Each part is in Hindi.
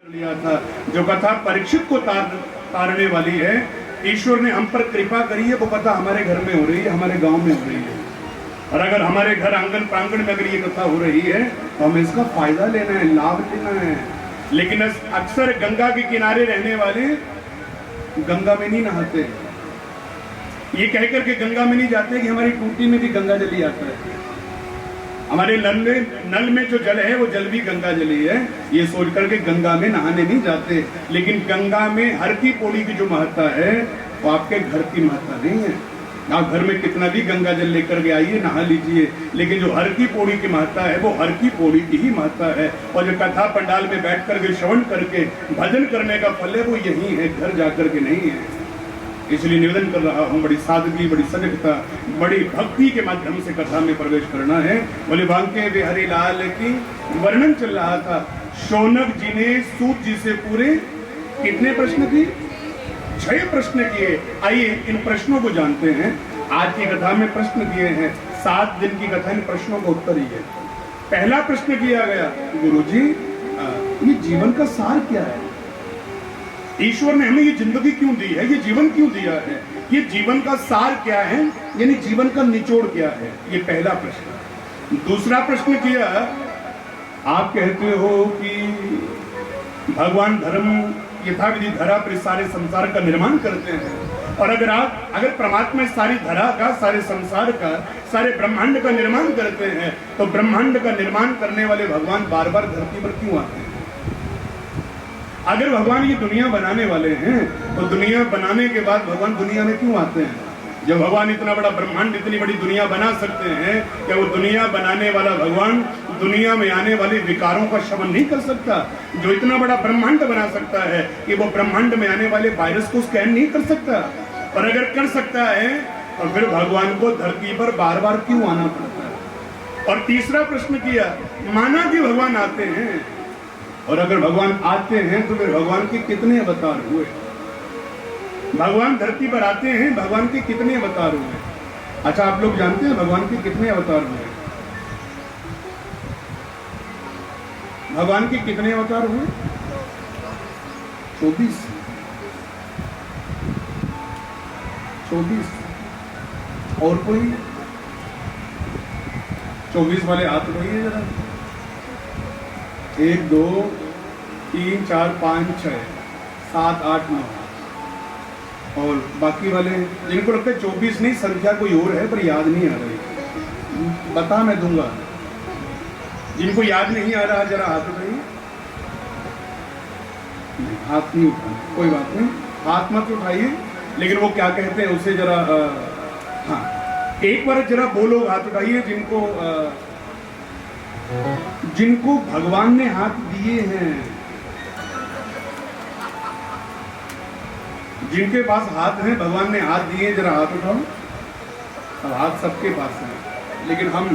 लिया था। जो कथा परीक्षित को तारने वाली है, ईश्वर ने हम पर कृपा करी है, वो कथा हमारे घर में हो रही है, हमारे गांव में हो रही है। और अगर हमारे घर आंगन प्रांगण में अगर ये कथा हो रही है तो हमें इसका फायदा लेना है, लाभ लेना है। लेकिन अक्सर गंगा के किनारे रहने वाले गंगा में नहीं नहाते, ये कहकर के गंगा में नहीं जाते कि हमारी टूटी में भी गंगा जल ही आता है, हमारे नल में जो जल है वो जल भी गंगा जली है, ये सोच करके गंगा में नहाने नहीं जाते। लेकिन गंगा में हर की पौड़ी की जो महत्ता है वो आपके घर की महत्ता नहीं है। आप घर में कितना भी गंगा जल लेकर के आइए, नहा लीजिए, लेकिन जो हर की पौड़ी की महत्ता है वो हर की पौड़ी की ही महत्ता है। और जो कथा पंडाल में बैठ करके श्रवण करके भजन करने का फल है वो यही है, घर जाकर के नहीं है। इसलिए निवेदन कर रहा हूँ, बड़ी सादगी, बड़ी सजगता, बड़ी भक्ति के माध्यम से कथा में प्रवेश करना है। बोले बांके बिहारी लाल की वर्णन चल रहा था। शौनक जी ने सूत जी से पूरे कितने प्रश्न किए? 6 प्रश्न किए। आइए इन प्रश्नों को जानते हैं। आज की कथा में प्रश्न किए हैं, 7 दिन की कथा, इन प्रश्नों का उत्तर ही है। पहला प्रश्न किया गया, गुरुजी ये जीवन का सार क्या है? ईश्वर ने हमें ये जिंदगी क्यों दी है, ये जीवन क्यों दिया है, ये जीवन का सार क्या है, यानी जीवन का निचोड़ क्या है? ये पहला प्रश्न। दूसरा प्रश्न किया, आप कहते हो कि भगवान धर्म यथाविधि धरा पर सारे संसार का निर्माण करते हैं, और अगर परमात्मा सारी धरा का, सारे संसार का, सारे ब्रह्मांड का निर्माण करते हैं, तो ब्रह्मांड का निर्माण करने वाले भगवान बार बार धरती पर क्यों आते हैं? अगर भगवान ये दुनिया बनाने वाले हैं तो दुनिया बनाने के बाद भगवान दुनिया में क्यों आते हैं? जब भगवान इतना बड़ा ब्रह्मांड, इतनी बड़ी दुनिया बना सकते हैं, क्या वो दुनिया बनाने वाला भगवान दुनिया में आने वाले विकारों का शमन नहीं कर सकता? जो इतना बड़ा ब्रह्मांड बना सकता है कि वो ब्रह्मांड में आने वाले वायरस को स्कैन नहीं कर सकता? और अगर कर सकता है तो फिर भगवान को धरती पर बार बार क्यों आना पड़ता है? और तीसरा प्रश्न किया, माना कि भगवान आते हैं, और अगर भगवान आते हैं तो फिर भगवान के कितने अवतार हुए? भगवान धरती पर आते हैं, भगवान के कितने अवतार हुए? अच्छा, आप लोग जानते हैं भगवान के कितने अवतार हुए? भगवान के कितने अवतार हुए? 24। 24। और कोई 24 वाले हाथ उठाइए जरा। 1 2 3 4 5 6 7 8 9, और बाकी वाले जिनको लगता है 24 नहीं, संख्या कोई और है पर याद नहीं आ रही, बता मैं दूंगा। जिनको याद नहीं आ रहा जरा हाथ उठाइए। हाथ नहीं उठाना, कोई बात नहीं, हाथ मत उठाइए, लेकिन वो क्या कहते हैं उसे जरा हाँ एक बार जरा बोलो, हाथ उठाइए जिनको भगवान ने हाथ दिए हैं, जिनके पास हाथ हैं, भगवान ने हाथ दिए, जरा हाथ उठाओ। अब हाथ सबके पास है लेकिन हम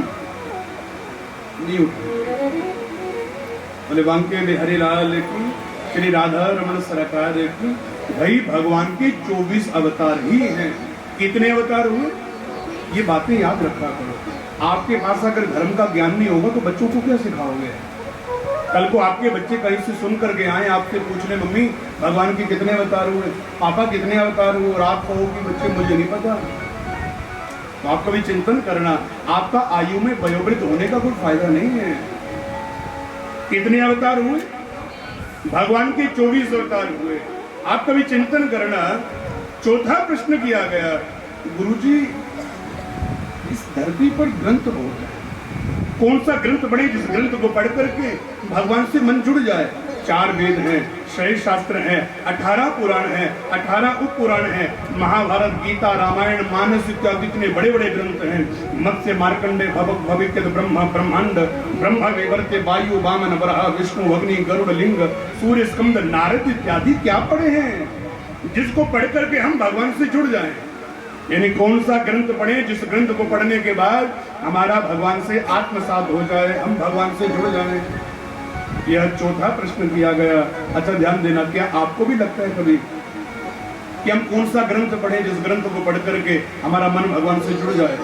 नहीं उठाए। बोले बांके बिहारी लाल की, श्री राधा रमन सरकार की। भाई भगवान के 24 अवतार ही हैं। कितने अवतार हुए ये बातें याद रखा करो। आपके पास अगर धर्म का ज्ञान नहीं होगा तो बच्चों को क्या सिखाओगे? कल को आपके बच्चे कहीं से सुन करके आए, आपसे पूछ ले, मम्मी भगवान के कितने अवतार हुए, पापा कितने अवतार हुए, और आप कहो कि बच्चे मुझे नहीं पता, तो आप कभी चिंतन करना, आपका आयु में वयोवृद्ध होने का कोई फायदा नहीं है। कितने अवतार हुए? भगवान के 24 अवतार हुए। आप कभी चिंतन करना। चौथा प्रश्न किया गया, गुरुजी इस धरती पर ग्रंथ बहुत है, कौन सा ग्रंथ बने जिस ग्रंथ को पढ़ करके भगवान से मन जुड़ जाए? 4 वेद हैं, 6 शास्त्र हैं, 18 पुराण हैं, 18 उप पुराण हैं, महाभारत, गीता, रामायण, मानस इत्यादि इतने बड़े बड़े ग्रंथ हैं। मत्स्य, मार्कंडे, भविष्य, ब्रह्मा, ब्रह्मांड, ब्रह्मा विवर्ते, वायु, वामन, वराह, विष्णु, अग्नि, गरुड़, लिंग, सूर्य, स्कंद, नारद इत्यादि क्या पढ़े हैं जिसको पढ़ करके हम भगवान से जुड़ जाएं? यानी कौन सा ग्रंथ पढ़े जिस ग्रंथ को पढ़ने के बाद हमारा भगवान से आत्मसात हो जाए, हम भगवान से जुड़ जाएं? यह चौथा प्रश्न किया गया। अच्छा ध्यान देना, क्या आपको भी लगता है कभी कि हम कौन सा ग्रंथ पढ़े जिस ग्रंथ को पढ़ करके हमारा मन भगवान से जुड़ जाए?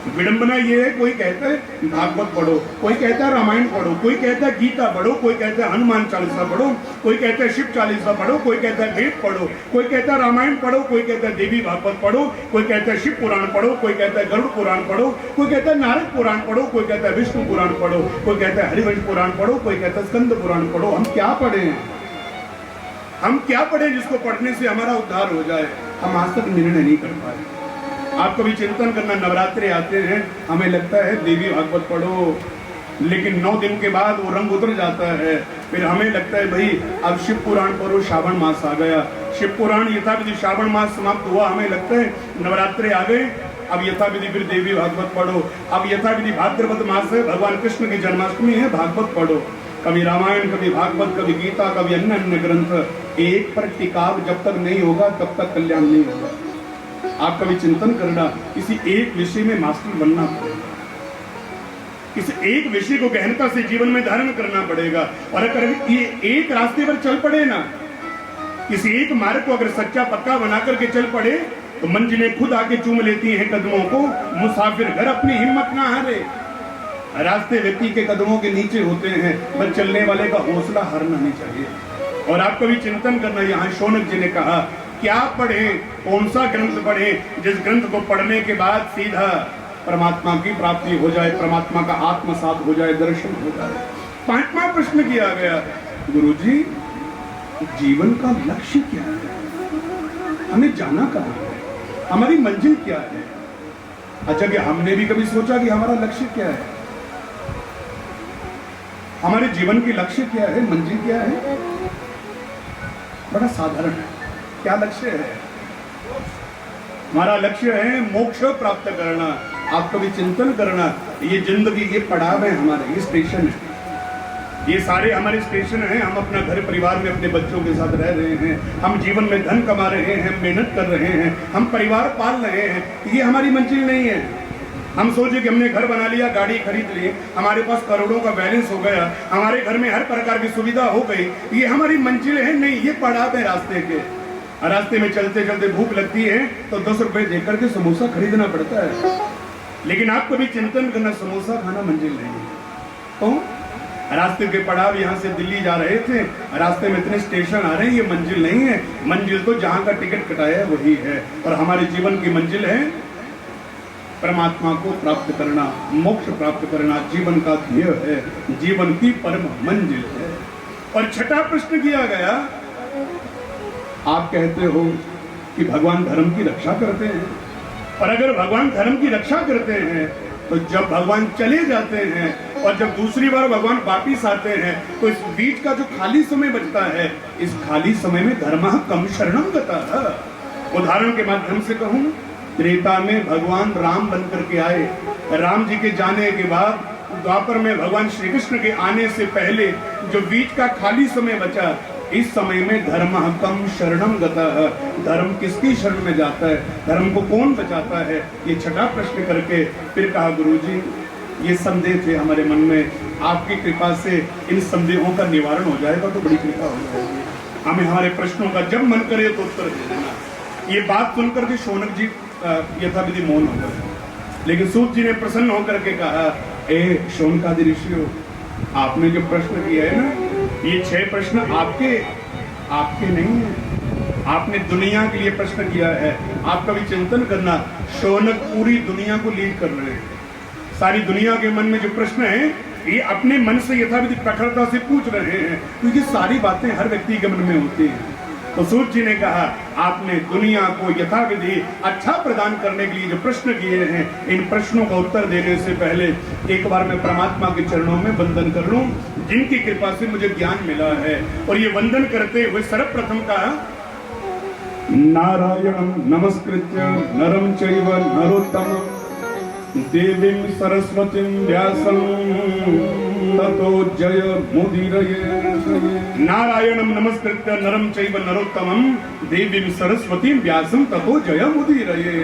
विडंबना ये है, कोई कहता है भागवत पढ़ो, कोई कहता है रामायण पढ़ो, कोई कहता है गीता पढ़ो, कोई कहता है हनुमान चालीसा पढ़ो, कोई कहता है शिव चालीसा पढ़ो, कोई कहता है वेद पढ़ो, कोई कहता है रामायण पढ़ो, कोई कहता है देवी भागवत पढ़ो, कोई कहता है शिव पुराण पढ़ो, कोई कहता है गरुड़ पुराण पढ़ो, कोई कहता है नारद पुराण पढ़ो, कोई कहता है विष्णु पुराण पढ़ो, कोई कहता है हरिवंश पुराण पढ़ो, कोई कहता है स्कंद पुराण पढ़ो। हम क्या पढ़े? हम क्या पढ़े जिसको पढ़ने से हमारा उद्धार हो जाए? हम आज तक निर्णय नहीं कर पाए। आप कभी चिंतन करना, नवरात्रे आते हैं, हमें लगता है देवी भागवत पढ़ो, लेकिन 9 दिन के बाद वो रंग उतर जाता है। फिर हमें लगता है भाई अब शिव पुराण पढ़ो, श्रावण मास आ गया, शिव पुराण यथाविधि श्रावण मास समाप्त हुआ, हमें लगता है नवरात्रे आ गए, अब यथाविधि फिर देवी भागवत पढ़ो, अब यथाविधि भाद्रपद मास है, भगवान कृष्ण की जन्माष्टमी है, भागवत पढ़ो। कभी रामायण, कभी भागवत, कभी गीता, कभी अन्य अन्य ग्रंथ। एक पर टिकाव जब तक नहीं होगा तब तक कल्याण नहीं होगा। आप कभी चिंतन करना, किसी एक विषय में मास्टर बनना पड़ेगा, किसी एक विषय को गहनता से जीवन में धारण करना पड़ेगा। और अगर ये एक रास्ते पर चल पड़े ना, किसी एक मार्ग को अगर सच्चा पक्का बना करके चल पड़े, तो मंजिलें खुद आके चूम लेती हैं कदमों को। मुसाफिर घर अपनी हिम्मत ना हारे। रास्ते व्यक्ति के कदमों के नीचे होते हैं, पर चलने वाले का हौसला हारना नहीं चाहिए। और आप कभी चिंतन करना, यहाँ शौनक जी ने कहा क्या पढ़े, कौन सा ग्रंथ पढ़े जिस ग्रंथ को पढ़ने के बाद सीधा परमात्मा की प्राप्ति हो जाए, परमात्मा का आत्मसात हो जाए, दर्शन हो जाए। 5वां प्रश्न किया गया, गुरुजी जीवन का लक्ष्य क्या है? हमें जाना कहाँ है? हमारी मंजिल क्या है? अच्छा, कि हमने भी कभी सोचा कि हमारा लक्ष्य क्या है? हमारे जीवन की लक्ष्य क्या है, मंजिल क्या है? बड़ा साधारण है। क्या लक्ष्य है? हमारा लक्ष्य है मोक्ष प्राप्त करना। आप कभी चिंतन करना, ये जिंदगी, ये पड़ाव है हमारे, ये स्टेशन है, ये सारे हमारे स्टेशन हैं। हम अपना घर परिवार में अपने बच्चों के साथ रह रहे हैं, हम जीवन में धन कमा रहे हैं, मेहनत कर रहे हैं, हम परिवार पाल रहे हैं। ये हमारी मंजिल नहीं है। हम सोचे कि हमने घर बना लिया, गाड़ी खरीद ली, हमारे पास करोड़ों का बैलेंस हो गया, हमारे घर में हर प्रकार की सुविधा हो गई, ये हमारी मंजिल है नहीं, ये पड़ाव है रास्ते के। रास्ते में चलते चलते भूख लगती है तो 10 रुपए देकर के समोसा खरीदना पड़ता है। लेकिन आप कभी चिंतन करना, समोसा खाना मंजिल नहीं है। तो रास्ते के पड़ाव, यहाँ से दिल्ली जा रहे थे, रास्ते में इतने स्टेशन आ रहे हैं, ये मंजिल नहीं है। मंजिल तो जहाँ का टिकट कटाया है वही है। और हमारे जीवन की मंजिल है परमात्मा को प्राप्त करना, मोक्ष प्राप्त करना जीवन का ध्येय है, जीवन की परम मंजिल है। और 6ठा प्रश्न किया गया, आप कहते हो कि भगवान धर्म की रक्षा करते हैं, और अगर भगवान धर्म की रक्षा करते हैं तो जब भगवान चले जाते हैं और जब दूसरी बार भगवान वापिस आते हैं तो इस बीच का जो खाली समय बचता है, इस खाली समय में धर्मः कम शरणम गतः। उदाहरण के माध्यम से कहूं, त्रेता में भगवान राम बनकर के आए, राम जी के जाने के बाद द्वापर में भगवान श्री कृष्ण के आने से पहले जो बीच का खाली समय बचा, इस समय में धर्म कम शरणम गतः, धर्म किसकी शरण में जाता है, धर्म को कौन बचाता है? ये 6ठा प्रश्न करके फिर कहा, गुरुजी ये संदेह थे हमारे मन में, आपकी कृपा से इन संदेहों का निवारण हो जाएगा तो बड़ी कृपा हो जाएगी। हमें हमारे प्रश्नों का जब मन करे तो उत्तर दे देना। ये बात सुनकर के शौनक जी यथाविधि मौन हो गए, लेकिन सूत जी ने प्रसन्न होकर के कहा, ए शौनकादि ऋषियों, आपने जो प्रश्न किया है ना, ये 6 प्रश्न आपके नहीं है, आपने दुनिया के लिए प्रश्न किया है। आप कभी चिंतन करना, शौनक पूरी दुनिया को लीड कर रहे हैं। सारी दुनिया के मन में जो प्रश्न है, ये अपने मन से यथाविधि प्रखरता से पूछ रहे हैं, क्योंकि सारी बातें हर व्यक्ति के मन में होती हैं। तो सूत जी ने कहा, आपने दुनिया को यथाविधि अच्छा प्रदान करने के लिए जो प्रश्न किए हैं, इन प्रश्नों का उत्तर देने से पहले एक बार मैं परमात्मा के चरणों में वंदन कर लूं, जिनकी कृपा से मुझे ज्ञान मिला है। और ये वंदन करते हुए सर्वप्रथम कहा, नारायणं नमस्कृत्य नरं चैव नरोत्तमं देवीं सरस्वतीं व्यासं ततो जय मुदीरये। नारायणं नमस्कृत्य नरं चैव नरोत्तमं देवीं सरस्वतीं व्यासं ततो जय मुदीरये।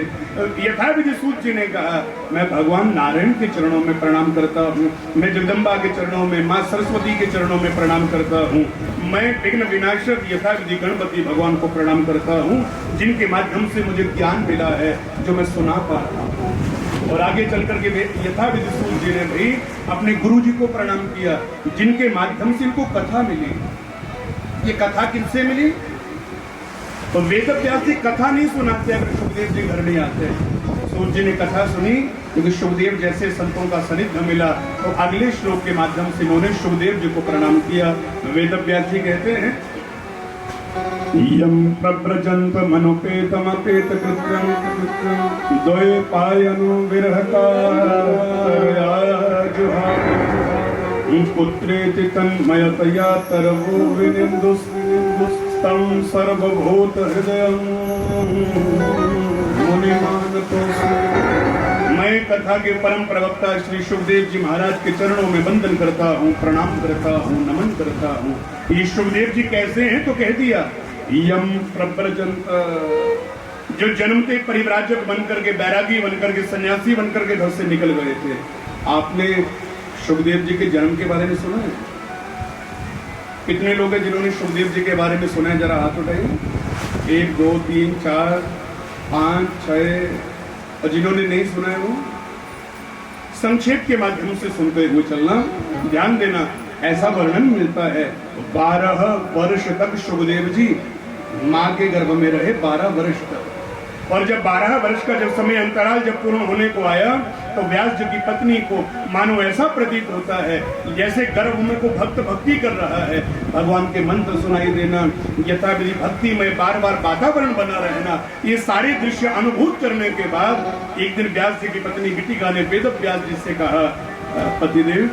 यथाविधि सूत जी ने कहा, मैं भगवान नारायण के चरणों में प्रणाम करता हूँ, मैं जगदम्बा के चरणों में, माँ सरस्वती के चरणों में प्रणाम करता हूँ, मैं विघ्न विनाशक यथाविधि गणपति भगवान को प्रणाम करता हूँ, जिनके माध्यम से मुझे ज्ञान मिला है जो मैं सुना पा रहा हूँ। और आगे चल करके यथाविधि सूत जी ने भी अपने गुरु जी को प्रणाम किया, जिनके माध्यम से इनको कथा मिली। ये कथा किससे मिली? तो वेद व्यास जी कथा नहीं सुनाते अगर सुखदेव जी घर नहीं आते। सूत जी ने कथा सुनी क्योंकि सुखदेव जैसे संतों का सानिध्य मिला, तो अगले श्लोक के माध्यम से उन्होंने सुखदेव जी को प्रणाम किया। वेद व्यास जी कहते हैं, यम प्रव्रजंत मनुपेतमपेत कृत्यं द्वये पायनो विरहकार्याजुहाव पुत्रेति तन्मयतया तरवो विनिन्दुस्तं सर्वभूत हृदयं मुनिमानतोऽस्मि। मैं कथा के परम प्रवक्ता श्री सुखदेव जी महाराज के चरणों में वंदन करता हूँ, प्रणाम करता हूँ, नमन करता हूँ। ये सुखदेव जी कैसे हैं? तो कह दिया यम प्रव्रजंत, जो जन्मते परिव्राजक बनकर के, बैरागी बनकर के, सन्यासी बनकर के घर से निकल गए थे। आपने सुखदेव जी के जन्म के बारे में सुना है? कितने लोग हैं जिन्होंने सुखदेव जी के बारे में सुना है? जरा हाथ उठाइए। 1 2 3 4 5 6। और जिन्होंने नहीं सुना है वो संक्षेप के माध्यम से सुनते हुए चलना। ध्यान देना, ऐसा वर्णन मिलता है 12 वर्ष तक सुखदेव जी माँ के गर्भ में रहे, 12 वर्ष तक। और जब 12 वर्ष का जब समय अंतराल जब पूर्ण होने को आया, तो व्यास जी की पत्नी को मानो ऐसा प्रतीत होता है जैसे गर्भ में को भक्त भक्ति कर रहा है, भगवान के मंत्र सुनाई देना, यथाविधि भक्ति में बार बार वातावरण बना रहना, ये सारे दृश्य अनुभूत करने के बाद एक दिन व्यास जी की पत्नी गिटिका ने वेद व्यास जी से कहा, पतिदेव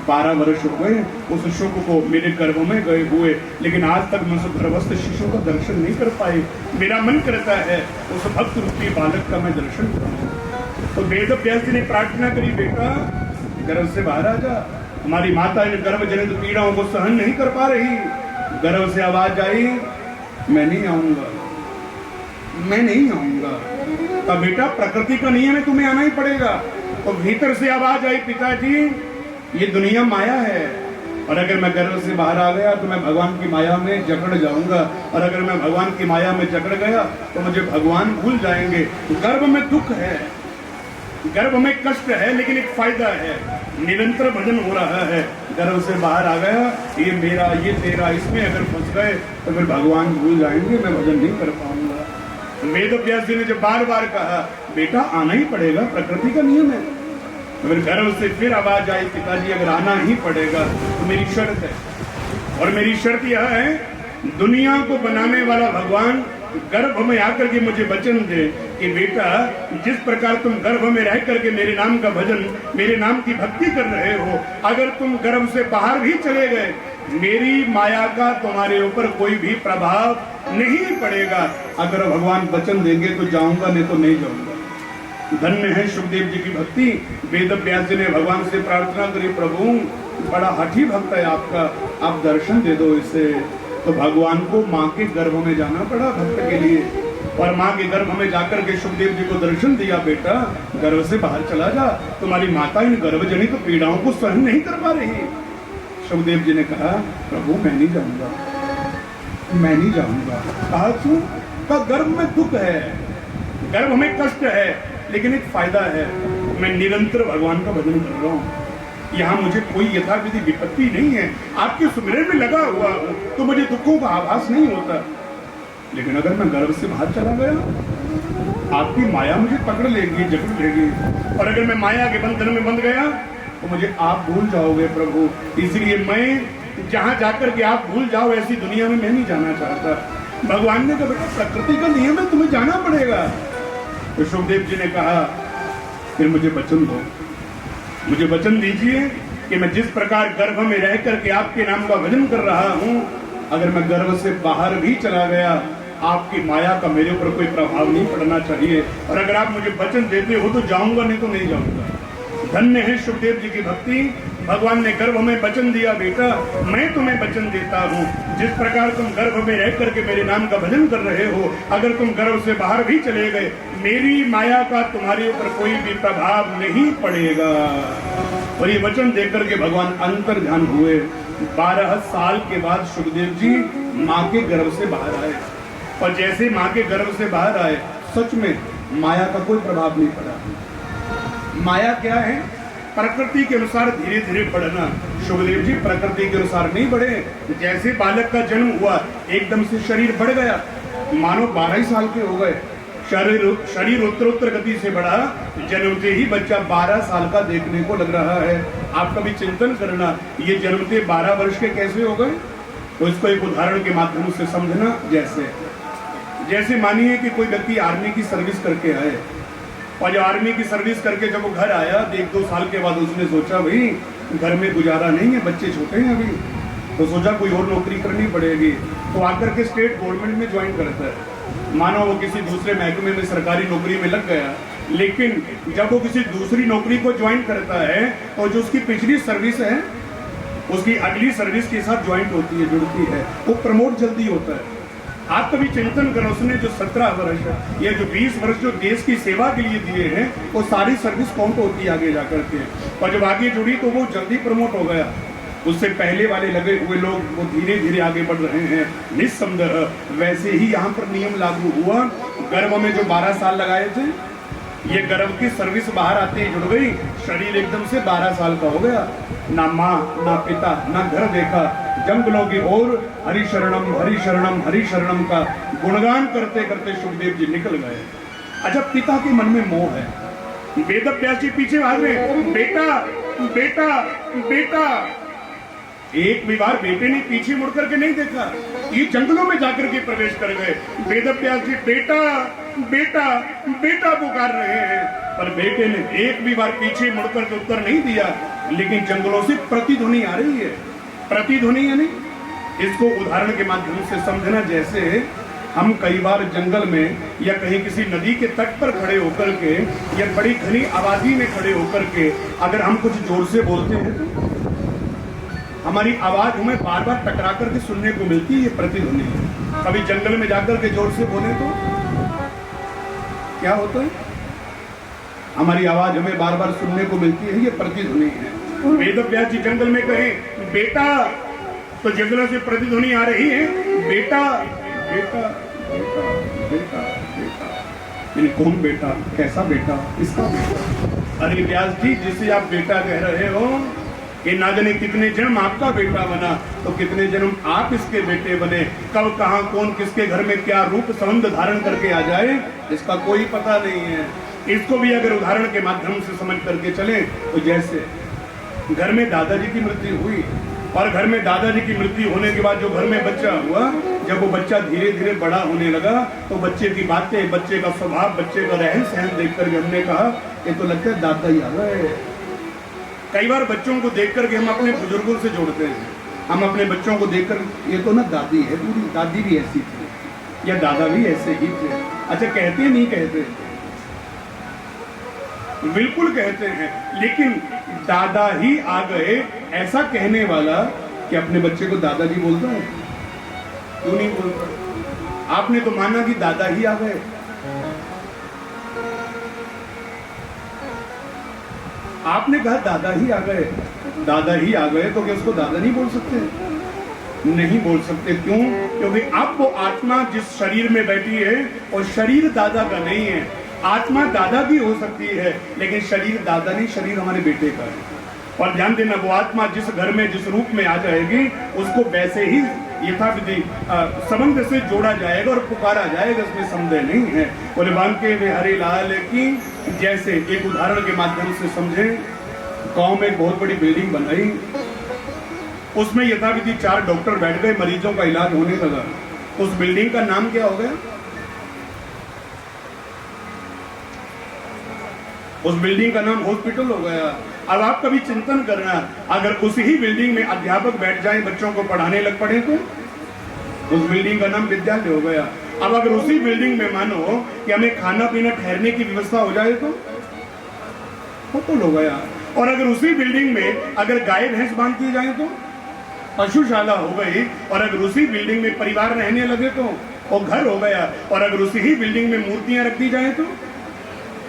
12 वर्ष हो गए उस शुभ को मेरे गर्भ में गए हुए, लेकिन आज तक मैं उस गर्भस्थ शिशु का दर्शन नहीं कर पाए। मेरा मन करता है उस भक्त रूपी बालक का मैं दर्शन करूं। तो वेद व्यास जी ने प्रार्थना करी, बेटा गर्भ से बाहर आ जा। हमारी माता इन गर्भ जनित पीड़ाओं को सहन नहीं कर पा रही। गर्भ से आवाज आई, मैं नहीं आऊंगा, मैं नहीं आऊंगा। तो बेटा प्रकृति का नियम है, तुम्हें आना ही पड़ेगा। तो भीतर से आवाज आई, पिताजी ये दुनिया माया है, और अगर मैं गर्भ से बाहर आ गया तो मैं भगवान की माया में जकड़ जाऊंगा, और अगर मैं भगवान की माया में जकड़ गया तो मुझे भगवान भूल जाएंगे। गर्भ में दुख है, गर्भ में कष्ट है, लेकिन एक फायदा है, निरंतर भजन हो रहा है। गर्भ से बाहर आ गया, ये मेरा ये तेरा, इसमें अगर फंस गए तो फिर भगवान भूल जाएंगे, मैं भजन नहीं कर पाऊंगा। वेद व्यास जी ने जब बार बार कहा, बेटा आना ही पड़ेगा, प्रकृति का नियम है। अगर गर्भ से फिर आवाज आई, पिताजी अगर आना ही पड़ेगा तो मेरी शर्त है, और मेरी शर्त यह है, दुनिया को बनाने वाला भगवान गर्भ में आकर के मुझे वचन दे कि बेटा जिस प्रकार तुम गर्भ में रह करके मेरे नाम का भजन, मेरे नाम की भक्ति कर रहे हो, अगर तुम गर्भ से बाहर भी चले गए, मेरी माया का तुम्हारे ऊपर कोई भी प्रभाव नहीं पड़ेगा। अगर भगवान वचन देंगे तो जाऊंगा, नहीं तो नहीं जाऊंगा। धन्य है सुखदेव जी की भक्ति। वेद व्यास जी ने भगवान से प्रार्थना करी, प्रभु बड़ा हठी भक्त है आपका, आप दर्शन दे दो इसे। तो भगवान को माँ के गर्भ में जाना पड़ा भक्त के लिए, और माँ के गर्भ में जाकर के सुखदेव जी को दर्शन दिया, बेटा गर्भ से बाहर चला जा, तुम्हारी माता इन गर्भजनित तो पीड़ाओं को सहन नहीं कर पा रही। सुखदेव जी ने कहा, प्रभु मैं नहीं जाऊंगा, मैं नहीं जाऊंगा। कहा क्यों? का गर्भ में दुख है, गर्भ में कष्ट है, लेकिन एक फायदा है, मैं निरंतर भगवान का भजन कर रहा हूँ, यहाँ मुझे कोई यथाविधि विपत्ति नहीं है, आपके सुमिरन में लगा हुआ हूँ, तो मुझे दुखों का आभास नहीं होता। लेकिन अगर मैं गर्भ से बाहर चला गया, आपकी माया मुझे पकड़ लेगी, जकड़ लेगी, और अगर मैं माया के बंधन में बंध गया तो मुझे आप भूल जाओगे प्रभु। इसलिए मैं जहाँ जाकर के आप भूल जाओ, ऐसी दुनिया में मैं नहीं जाना चाहता। भगवान ने कहा, बेटा प्रकृति का नियम है, तुम्हें जाना पड़ेगा। तो सुखदेव जी ने कहा, फिर मुझे वचन दो, मुझे वचन दीजिए कि मैं जिस प्रकार गर्भ में रह करके आपके नाम का भजन कर रहा हूँ, अगर मैं गर्भ से बाहर भी चला गया, आपकी माया का मेरे ऊपर कोई प्रभाव नहीं पड़ना चाहिए, और अगर आप मुझे वचन देते हो तो जाऊंगा, नहीं तो नहीं जाऊंगा। धन्य है सुखदेव जी की भक्ति। भगवान ने गर्भ में वचन दिया, बेटा मैं तुम्हें वचन देता हूँ, जिस प्रकार तुम गर्भ में रह करके मेरे नाम का भजन कर रहे हो, अगर तुम गर्भ से बाहर भी चले गए, मेरी माया का तुम्हारे ऊपर कोई भी प्रभाव नहीं पड़ेगा। और ये वचन देकर के भगवान अंतर ध्यान हुए। 12 साल के बाद सुखदेव जी माँ के गर्भ से बाहर आए, और जैसे माँ के गर्भ से बाहर आए, सच में माया का कोई प्रभाव नहीं पड़ा। माया क्या है? प्रकृति के अनुसार धीरे धीरे बढ़ना। सुखदेव जी प्रकृति के अनुसार नहीं बढ़े। जैसे बालक का जन्म हुआ एकदम से शरीर बढ़ गया, मानो 12 ही साल के हो गए। शरीर उत्तरोत्तर गति से बढ़ा, जन्मते ही बच्चा 12 साल का देखने को लग रहा है। आप कभी चिंतन करना, ये जन्मते 12 वर्ष के कैसे हो गए? तो इसको एक उदाहरण के माध्यम से समझना। जैसे मानिए कि कोई व्यक्ति आर्मी की सर्विस करके आए, और जो आर्मी की सर्विस करके जब वो घर आया, 1-2 साल के बाद उसने सोचा भाई घर में गुजारा नहीं है, बच्चे छोटे हैं अभी, तो सोचा कोई और नौकरी करनी पड़ेगी। तो आकर के स्टेट गवर्नमेंट में ज्वाइन करता है। मानो वो किसी दूसरे महकमे में सरकारी नौकरी में लग गया, लेकिन जब वो किसी दूसरी नौकरी को ज्वाइन करता है तो जो उसकी पिछली सर्विस है उसकी अगली सर्विस के साथ ज्वाइंट होती है, जुड़ती है, वो प्रमोट जल्दी होता है। आप कभी चिंतन करो, उसने जो 17 वर्ष या जो 20 वर्ष जो देश की सेवा के लिए दिए हैं, वो सारी सर्विस काउंट होती है आगे जाकर के, और जब आगे जुड़ी तो वो जल्दी प्रमोट हो गया। उससे पहले वाले लगे हुए लोग वो धीरे धीरे आगे बढ़ रहे हैं। निस्संदेह वैसे ही यहाँ पर नियम लागू हुआ। गर्भ में जो 12 साल लगाए थे, ये गर्भ की सर्विस बाहर आते ही जुड़ गई, शरीर एकदम से 12 साल का हो गया। ना माँ ना पिता ना घर देखा, जंगलों की ओर हरि शरणम हरि शरणम हरि शरणम का गुणगान करते करते सुखदेव जी निकल गए। अच्छा, पिता के मन में मोह है। वेद व्यास जी पीछे भाग रहे, बेटा बेटा बेटा। एक भी बार बेटे ने पीछे मुड़ करके नहीं देखा, ये जंगलों में जाकर के प्रवेश कर गए। वेद व्यास जी बेटा बेटा बेटा पुकार रहे हैं, पर बेटे ने एक भी बार पीछे मुड़कर के उत्तर नहीं दिया। लेकिन जंगलों से प्रतिध्वनि आ रही है। प्रतिध्वनि यानी इसको उदाहरण के माध्यम से समझना। जैसे हम कई बार जंगल में या कहीं किसी नदी के तट पर खड़े होकर के या बड़ी घनी आबादी में खड़े होकर के अगर हम कुछ जोर से बोलते हैं तो हमारी आवाज हमें बार बार टकरा करके सुनने को मिलती है, ये प्रतिध्वनि है। कभी जंगल में जाकर के जोर से बोले तो क्या होता है? हमारी आवाज हमें बार बार सुनने को मिलती है, ये प्रतिध्वनि है। वेद व्यास जी जंगल में कहें बेटा, तो जंगलों से प्रतिध्वनि आ रही है, बेटा बेटा बेटा बेटा बेटा। कौन बेटा? कैसा बेटा? किसका बेटा? अरे व्यास जी, जिसे आप बेटा कह रहे हो, ये ना जाने कितने जन्म आपका बेटा बना, तो कितने जन्म आप इसके बेटे बने। कब कहां कौन किसके घर में क्या रूप संबंध धारण करके आ जाए, इसका कोई पता नहीं है। इसको भी अगर उदाहरण के माध्यम से समझ करके चले तो जैसे घर में दादाजी की मृत्यु हुई, और घर में दादाजी की मृत्यु होने के बाद जो घर में बच्चा हुआ, जब वो बच्चा धीरे धीरे बड़ा होने लगा तो बच्चे की बातें, बच्चे का स्वभाव, बच्चे का रहन सहन देख करके हमने कहा ये तो लगता है दादा ही आ गए। कई बार बच्चों को देख करके हम अपने बुजुर्गों से जोड़ते हैं। हम अपने बच्चों को देखकर ये तो ना दादी है, पूरी दादी भी ऐसी थी या दादा भी ऐसे ही थे। अच्छा, कहते नहीं कहते? बिल्कुल कहते हैं, लेकिन दादा ही आ गए ऐसा कहने वाला कि अपने बच्चे को दादाजी बोलता है? क्यों नहीं बोलता? आपने तो माना कि दादा ही आ गए। आपने कहा दादा ही आ गए, दादा ही आ गए, तो क्या उसको दादा नहीं बोल सकते? नहीं बोल सकते। क्यों? क्योंकि अब वो आत्मा जिस शरीर में बैठी है और शरीर दादा का नहीं है। आत्मा दादा की हो सकती है, लेकिन शरीर दादा नहीं, शरीर हमारे बेटे का है। और ध्यान देना, वो आत्मा जिस घर में जिस रूप में आ जाएगी, उसको वैसे ही यथाविधि संबंध से जोड़ा जाएगा और पुकारा जाएगा, इसमें संदेह नहीं है। बोले बांके वे हरे लाल की। जैसे एक उदाहरण के माध्यम से समझे, गांव में एक बहुत बड़ी बिल्डिंग बनाई, उसमें यथाविधि 4 डॉक्टर बैठ गए, मरीजों का इलाज होने लगा। उस बिल्डिंग का नाम क्या हो गया? उस बिल्डिंग का नाम हॉस्पिटल हो गया। अब आप कभी चिंतन करना, अगर उसी ही बिल्डिंग में अध्यापक बैठ जाए, बच्चों को पढ़ाने लग पड़े, तो उस बिल्डिंग का नाम विद्यालय हो गया। अब अगर उसी बिल्डिंग में मानो कि हमें खाना पीना ठहरने की व्यवस्था हो जाए तो होटल हो गया। और अगर उसी बिल्डिंग में अगर गाय भैंस बांध दी जाए तो पशुशाला हो गई। और अगर उसी बिल्डिंग में परिवार रहने लगे तो वो घर हो गया। और अगर उसी ही बिल्डिंग में मूर्तियां रख दी जाए तो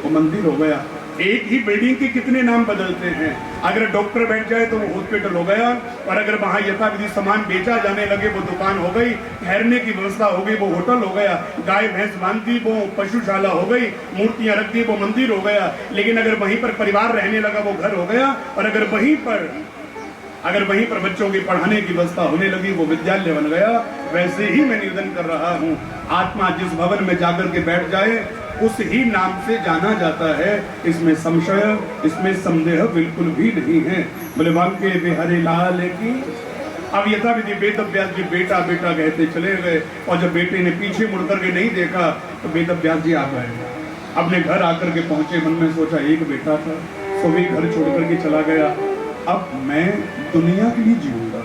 वो मंदिर हो गया। एक ही बिल्डिंग के कितने नाम बदलते हैं। अगर डॉक्टर बैठ जाए तो वो हॉस्पिटल हो गया, और अगर वहां यथाविधि सामान बेचा जाने लगे वो दुकान हो गई, ठहरने की व्यवस्था हो गई वो होटल हो गया, गाय भैंस बांध दी वो पशुशाला हो गई, मूर्तियां रख दी वो मंदिर हो गया। लेकिन अगर वहीं पर परिवार रहने लगा वो घर हो गया, और अगर वहीं पर बच्चों की पढ़ाने की व्यवस्था होने लगी वो विद्यालय बन गया। वैसे ही मैं निवेदन कर रहा हूँ, आत्मा जिस भवन में जाकर के बैठ जाए उस ही नाम से जाना जाता है। इसमें संशय, इसमें संदेह बिल्कुल भी नहीं है। बोले वाल्के बिहारी लाल की। अब यथाविधि वेद व्यास जी बेटा बेटा कहते चले गए, और जब बेटे ने पीछे मुड़ करके नहीं देखा तो वेद व्यास जी आ गए। अपने घर आकर के पहुंचे, मन में सोचा एक बेटा था, सो भी घर छोड़ करके चला गया। अब मैं दुनिया के लिए जीऊंगा,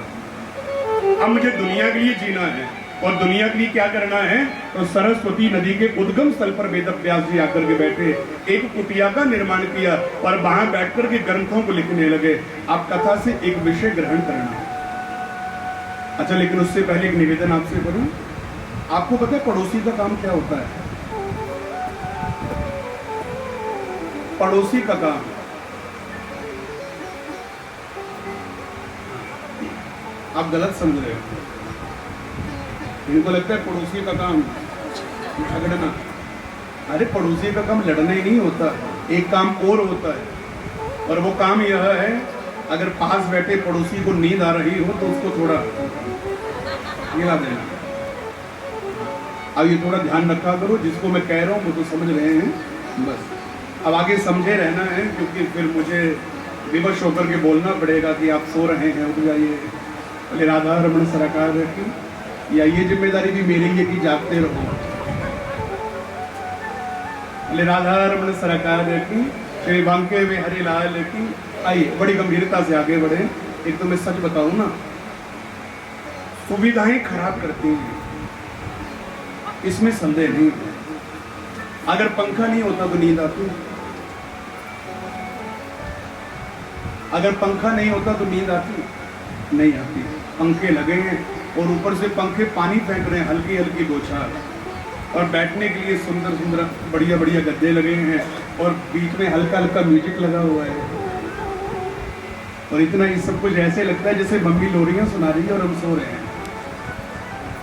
अब मुझे दुनिया के लिए जीना है। और दुनिया के लिए क्या करना है? तो सरस्वती नदी के उद्गम स्थल पर वेद व्यास जी आकर के बैठे, एक कुटिया का निर्माण किया और वहां बैठकर के ग्रंथों को लिखने लगे। आप कथा से एक विषय ग्रहण करना। अच्छा, लेकिन उससे पहले एक निवेदन आपसे करूं। आपको पता है पड़ोसी का काम क्या होता है? पड़ोसी का काम, आप गलत समझ रहे हो। इनको लगता है पड़ोसी का काम झगड़ना। अरे पड़ोसी का काम लड़ना ही नहीं होता, एक काम और होता है, और वो काम यह है, अगर पास बैठे पड़ोसी को नींद आ रही हो तो उसको थोड़ा हिला देना। अब ये थोड़ा ध्यान रखा करो, जिसको मैं कह रहा हूँ वो तो समझ रहे हैं, बस अब आगे समझे रहना है, क्योंकि फिर मुझे विवश होकर के बोलना पड़ेगा कि आप सो रहे हैं, उठ जाइए। बोले राधा रमन सरकार की, या ये जिम्मेदारी भी मेरी है कि जागते रहो। बोले राधा रमन सरकार की, श्री बांके बिहारी लाल की। आइए बड़ी गंभीरता से आगे बढ़े। एक तो मैं सच बताऊं ना, सुविधाएं खराब करती हैं, इसमें संदेह नहीं है। अगर पंखा नहीं होता तो नींद आती, अगर पंखा नहीं होता तो नींद आती नहीं आती। पंखे लगे हैं और ऊपर से पंखे पानी फेंक रहे हैं, हल्की हल्की बौछार, और बैठने के लिए सुंदर सुंदर बढ़िया बढ़िया गद्दे लगे हैं, और बीच में हल्का हल्का म्यूजिक लगा हुआ है, और इतना ये सब कुछ ऐसे लगता है जैसे मम्मी लोरियां सुना रही है और हम सो रहे हैं।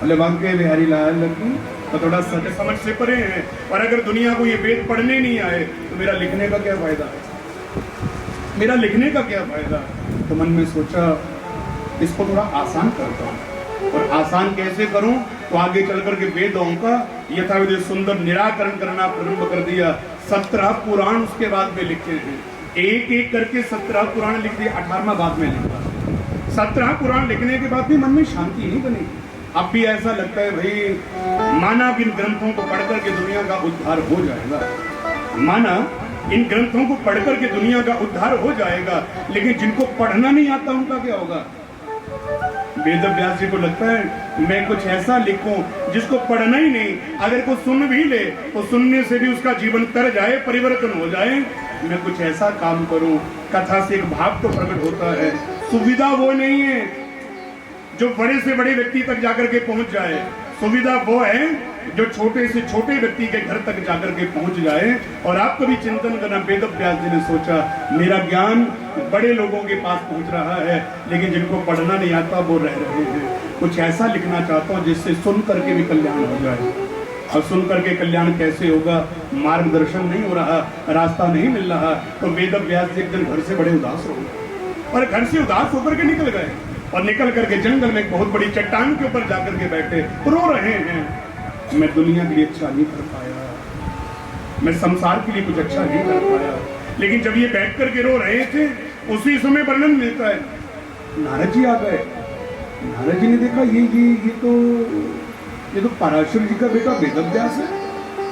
बोले बांके बिहारी लाल की, तो थोड़ा सच समझ से परे हैं। और अगर दुनिया को ये वेद पढ़ने नहीं आए तो मेरा लिखने का क्या फायदा, मेरा लिखने का क्या फायदा। तो मन में सोचा इसको थोड़ा आसान करता हूँ, और आसान कैसे करूं? तो आगे चल करके वेदों का यथाविधि सुंदर निराकरण करना प्रारंभ कर दिया। 17 पुराण उसके बाद में लिखे हैं, एक एक करके 17 पुराण लिख दिए, 18वां बाद में लिखा। 17 पुराण लिखने के बाद भी मन में शांति नहीं बनी। अब भी ऐसा लगता है भाई, माना इन ग्रंथों को पढ़कर के दुनिया का उद्धार हो जाएगा, माना इन ग्रंथों को पढ़कर के दुनिया का उद्धार हो जाएगा, लेकिन जिनको पढ़ना नहीं आता उनका क्या होगा? वेद व्यास जी को लगता है मैं कुछ ऐसा लिखूं जिसको पढ़ना ही नहीं, अगर कोई सुन भी ले तो सुनने से भी उसका जीवन तर जाए, परिवर्तन हो जाए। मैं कुछ ऐसा काम करूं। कथा से एक भाव तो प्रकट होता है। सुविधा वो नहीं है जो बड़े से बड़े व्यक्ति तक जाकर के पहुंच जाए, सुविधा वो है जो छोटे से छोटे व्यक्ति के घर तक जाकर के पहुंच जाए। और आप कभी चिंतन करना, वेद व्यास जी ने सोचा मेरा ज्ञान बड़े लोगों के पास पहुंच रहा है, लेकिन जिनको पढ़ना नहीं आता वो रह रहे हैं। कुछ ऐसा लिखना चाहता हूं जिससे सुन करके भी कल्याण हो जाए। और सुन करके कल्याण कैसे होगा? मार्गदर्शन नहीं हो रहा, रास्ता नहीं मिल रहा। तो वेद व्यास जी एक दिन घर से बड़े उदास हो गए, और घर से उदास होकर के निकल गए, और निकल करके जंगल में एक बहुत बड़ी चट्टान के ऊपर जाकर के बैठे, रो रहे हैं मैं दुनिया के लिए अच्छा नहीं कर पाया, मैं संसार के लिए कुछ अच्छा नहीं कर पाया। लेकिन जब ये बैठ करके रो रहे थे, उसी समय वर्णन मिलता है नारद जी आ गए। नारद जी ने देखा ये तो पराशर जी का बेटा वेद व्यास है।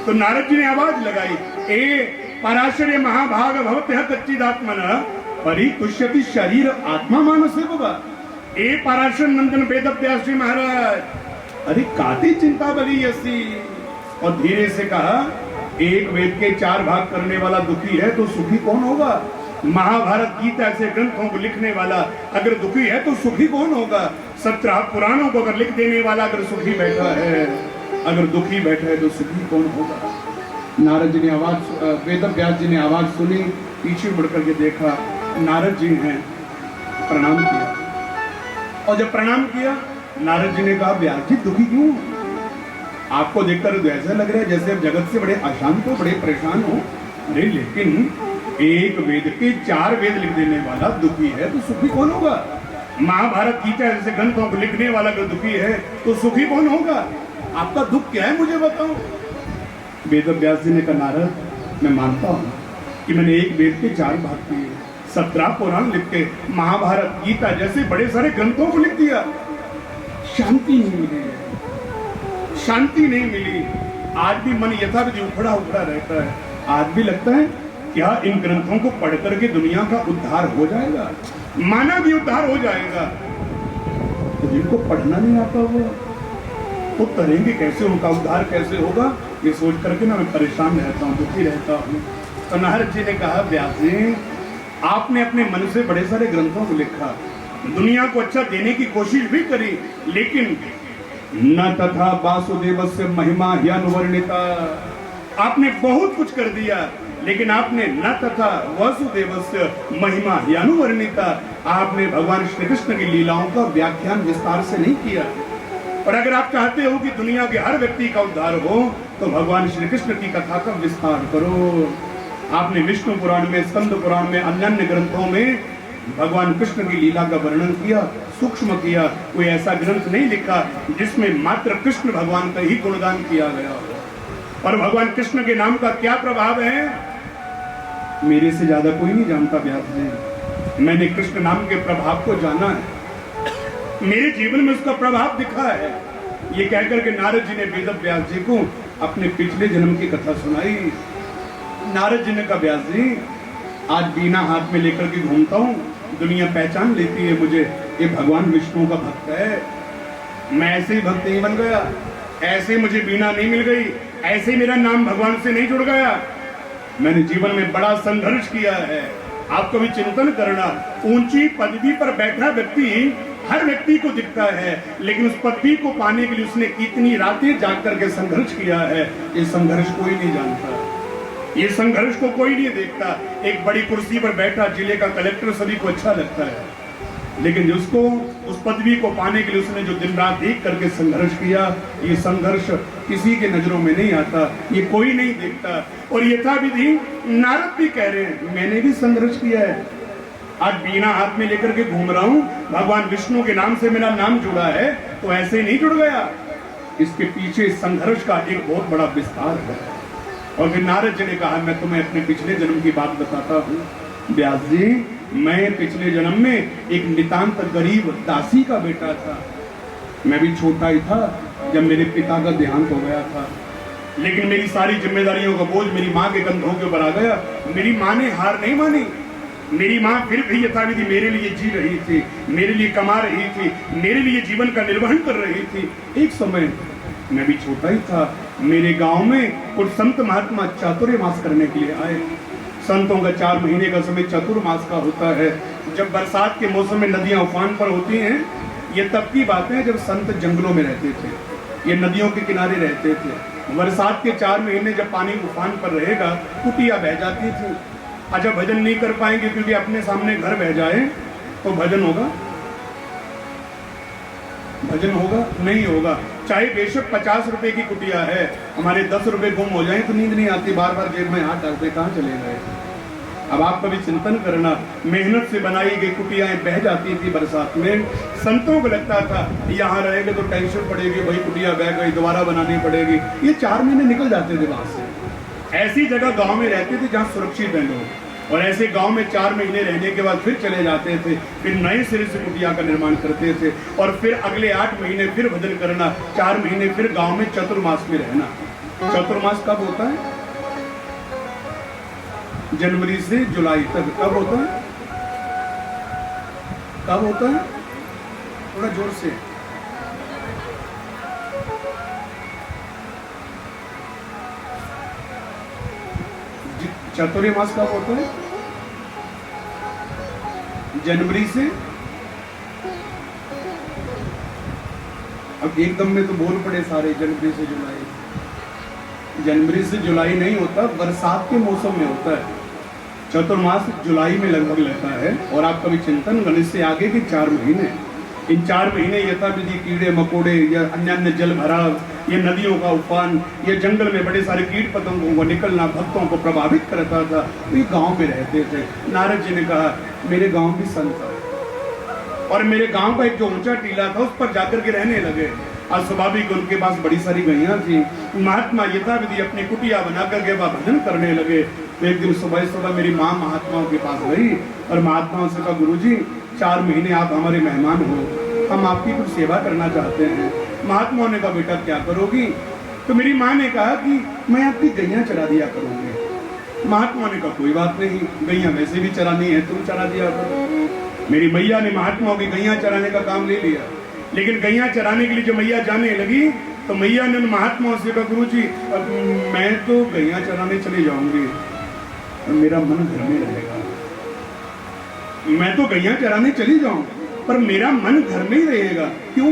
तो नारद जी ने आवाज लगाई, ए पराशर महाभाग भवत्यः कच्चिदात्मनः परितुष्यति शरीर आत्मा मानसे होगा। ए पराशर नंदन वेद व्यास जी महाराज, अरे काती चिंता बली यसी। और धीरे से कहा, एक वेद के 4 भाग करने वाला दुखी है तो सुखी कौन होगा? महाभारत गीता ऐसे ग्रंथों को लिखने वाला अगर दुखी है तो सुखी कौन होगा? 17 पुराणों को अगर लिख देने वाला अगर सुखी बैठा है, अगर दुखी बैठा है तो सुखी कौन होगा? नारद जी ने वेद व्यास जी ने आवाज सुनी, पीछे मुड़ करके देखा, नारद जी हैं, प्रणाम किया। और जब प्रणाम किया, नारद जी ने कहा, व्यास जी दुखी क्यों? आपको देखकर तो ऐसा लग रहा है जैसे आप जगत से बड़े अशांत हो, बड़े परेशान हो। अरे लेकिन एक वेद के 4 वेद लिख देने वाला दुखी है तो सुखी कौन होगा? महाभारत गीता जैसे ग्रंथों को लिखने वाला अगर दुखी है तो सुखी कौन होगा? आपका दुख क्या है मुझे बताओ। वेद व्यास जी ने कहा, नारद मैं मानता हूं कि मैंने एक वेद के 4 भाग किए, 17 पुराण लिख के, महाभारत गीता जैसे बड़े सारे ग्रंथों को लिख दिया, शांति नहीं मिली है, शांति नहीं मिली। आज भी मन यथावत उखड़ा उखड़ा रहता है। आज भी लगता है क्या इन ग्रंथों को पढ़ करके दुनिया का उद्धार हो जाएगा, मानव भी उद्धार हो जाएगा? तो जिनको पढ़ना नहीं आता वो करेंगे कैसे, उनका उद्धार कैसे होगा? ये सोच करके ना मैं परेशान रहता हूँ, दुखी रहता हूँ। तो नारद जी ने कहा, व्यास जी आपने अपने मन से बड़े सारे ग्रंथों को लिखा, दुनिया को अच्छा देने की कोशिश भी करी, लेकिन न तथा वासुदेवस्य महिमा ह्यनुवर्णिता। आपने बहुत कुछ कर दिया, लेकिन आपने न तथा वासुदेवस्य महिमा ह्यनुवर्णिता, आपने भगवान श्री कृष्ण की लीलाओं का व्याख्यान विस्तार से नहीं किया। और अगर आप चाहते हो कि दुनिया के हर व्यक्ति का उद्धार हो तो भगवान श्री कृष्ण की कथा का विस्तार करो। आपने विष्णु पुराण में, स्कंद पुराण में, अन्य ग्रंथों में भगवान कृष्ण की लीला का वर्णन किया, सूक्ष्म किया। कोई ऐसा ग्रंथ नहीं लिखा जिसमें मात्र कृष्ण भगवान का ही गुणगान किया गया हो। और भगवान कृष्ण के नाम का क्या प्रभाव है, मेरे से ज्यादा कोई नहीं जानता व्यास जी। मैंने कृष्ण नाम के प्रभाव को जाना है, मेरे जीवन में उसका प्रभाव दिखा है। ये कहकर के नारद जी ने वेद व्यास जी को अपने पिछले जन्म की कथा सुनाई। नारद जी ने कहा, व्यास जी आज बीना हाथ में लेकर के घूमता हूँ, दुनिया पहचान लेती है मुझे, ये भगवान विष्णु का भक्त है। मैं ऐसे ही भक्त नहीं बन गया, ऐसे मुझे बीना नहीं मिल गई, ऐसे मेरा नाम भगवान से नहीं जुड़ गया। मैंने जीवन में बड़ा संघर्ष किया है। आपको भी चिंतन करना, ऊंची पदवी पर बैठा व्यक्ति हर व्यक्ति को दिखता है, लेकिन उस पदवी को पाने के लिए उसने कितनी रातें जाग करके संघर्ष किया है, ये संघर्ष कोई नहीं जानता, ये संघर्ष को कोई नहीं देखता। एक बड़ी कुर्सी पर बैठा जिले का कलेक्टर सभी को अच्छा लगता है, लेकिन जिसको उस पदवी को पाने के लिए उसने जो दिन रात एक करके संघर्ष किया, ये संघर्ष किसी के नजरों में नहीं आता, ये कोई नहीं देखता। और यथाविधि नारद भी कह रहे हैं, मैंने भी संघर्ष किया है। आज बीना हाथ में लेकर के घूम रहा हूं, भगवान विष्णु के नाम से मेरा नाम जुड़ा है, तो ऐसे नहीं जुड़ गया। इसके पीछे संघर्ष का एक बहुत बड़ा विस्तार है। और फिर नारद जी ने कहा, मैं तुम्हें अपने पिछले जन्म की बात बताता हूँ। व्यास जी, मैं पिछले जन्म में एक नितांत गरीब दासी का बेटा था। मैं भी छोटा ही था जब मेरे पिता का देहांत हो गया था, लेकिन मेरी सारी जिम्मेदारियों का बोझ मेरी माँ के कंधों के ऊपर आ गया। मेरी माँ ने हार नहीं मानी, मेरी माँ फिर भी यथाविधि मेरे लिए जी रही थी, मेरे लिए कमा रही थी, मेरे लिए जीवन का निर्वहन कर रही थी। एक समय मैं भी छोटा ही था, मेरे गांव में कुछ संत महात्मा चातुर्मास करने के लिए आए। संतों का 4 महीने का समय चतुर्मास का होता है। जब बरसात के मौसम में नदियां उफान पर होती हैं, ये तब की बातें हैं जब संत जंगलों में रहते थे, ये नदियों के किनारे रहते थे। बरसात के 4 महीने जब पानी उफान पर रहेगा, कुटिया बह जाती थी। अच्छा, भजन नहीं कर पाएंगे क्योंकि अपने सामने घर बह जाए तो भजन होगा? भजन होगा? नहीं होगा। चाहे बेशक 50 रुपए की कुटिया है, हमारे 10 रुपए गुम हो जाए तो नींद नहीं आती, बार बार जेब में हाथ डालते कहाँ चले गए। अब आप कभी चिंतन करना, मेहनत से बनाई गई कुटियाएं बह जाती थी बरसात में। संतों को लगता था यहाँ रहेंगे तो टेंशन पड़ेगी, वही कुटिया बह गई, दोबारा बनानी पड़ेगी। ये 4 महीने निकल जाते थे वहां से। ऐसी जगह गांव में रहते थे जहाँ सुरक्षित है लोग, और ऐसे गांव में 4 महीने रहने के बाद फिर चले जाते थे, फिर नए सिरे से कुटिया का निर्माण करते थे, और फिर अगले 8 महीने फिर भजन करना, 4 महीने फिर गांव में चतुर्मास में रहना। चतुर्मास कब होता है? जनवरी से जुलाई तक। कब होता है? कब होता है? थोड़ा जोर से। चातुर्मास कब होता है? जनवरी से। अब एकदम में तो बोल पड़े सारे, जनवरी से जुलाई। जनवरी से जुलाई नहीं होता, बरसात के मौसम में होता है। चतुर्मास जुलाई में लगभग लगता है। और आप कभी चिंतन गणेश से आगे के 4 महीने, इन 4 महीने यथाविधि कीड़े मकोड़े या अन्य अन्य जल भराव, ये नदियों का उफान, ये जंगल में बड़े सारे कीट पतंगों को निकलना भक्तों को प्रभावित करता था। तो ये गांव में रहते थे। नारद जी ने कहा मेरे गांव भी संत है, और मेरे गांव का एक जो ऊंचा टीला था उस पर जाकर के रहने लगे। आज स्वाभाविक उनके पास बड़ी सारी गैया थी। महात्मा यथाविधि अपनी कुटिया बना करके वह भजन करने लगे। तो एक दिन सुबह सुबह मेरी माँ महात्माओं के पास गई और महात्माओं से कहा गुरुजी 4 महीने आप हमारे मेहमान हो, हम आपकी कुछ सेवा करना चाहते हैं। महात्माओं ने कहा बेटा क्या करोगी? तो मेरी माँ ने कहा कि मैं आपकी गैया चरा दिया करूंगी। महात्मा ने कहा कोई बात नहीं, गैया वैसे भी चरानी है, तुम चरा दिया करो। मेरी मैया ने महात्माओं की गैया चराने का काम ले लिया। लेकिन गैया चराने के लिए जो मैया जाने लगी तो मैया ने महात्माओं से कहा गुरुजी अब मैं तो गैया चराने चली जाऊंगी, मेरा मन घर में रहेगा। मैं तो गैया चराने चली जाऊं पर मेरा मन घर में ही रहेगा। क्यों?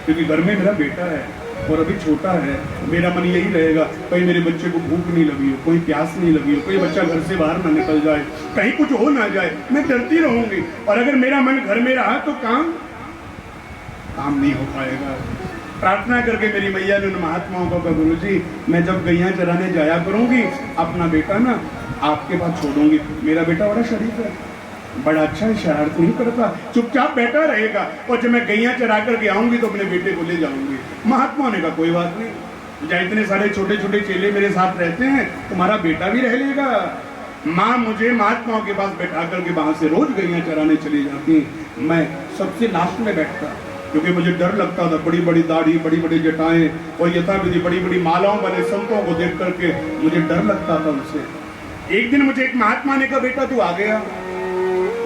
क्योंकि घर में मेरा बेटा है और अभी छोटा है, मेरा मन यही रहेगा कहीं मेरे बच्चे को भूख नहीं लगी हो, कोई प्यास नहीं लगी हो, कोई बच्चा घर से बाहर ना निकल जाए, कहीं कुछ हो ना जाए, मैं डरती रहूंगी। और अगर मेरा मन घर में रहा तो काम नहीं हो पाएगा। प्रार्थना करके मेरी मैया ने महात्माओं को कहा गुरुजी मैं जब गैया चराने जाया करूंगी अपना बेटा ना आपके पास छोड़ूंगी। मेरा बेटा बड़ा शरीफ है, बड़ा अच्छा है, शरारत नहीं करता, चुपचाप बैठा रहेगा, और जब मैं गैया चरा करके आऊंगी तो अपने बेटे को ले जाऊंगी। महात्मा ने कहा कोई बात नहीं, जहाँ इतने सारे छोटे छोटे चेले मेरे साथ रहते हैं तुम्हारा बेटा भी रह लेगा। माँ मुझे महात्माओं के पास बैठा करके वहां से रोज गैया चराने चली जाती। मैं सबसे लास्ट में बैठता क्योंकि मुझे डर लगता था। बड़ी बड़ी दाढ़ी, बड़ी बड़ी जटाएं और यथाविधि बड़ी बड़ी मालाओं वाले संतों को देख करके मुझे डर लगता था उनसे। एक दिन मुझे एक महात्मा ने कहा बेटा तू आ गया।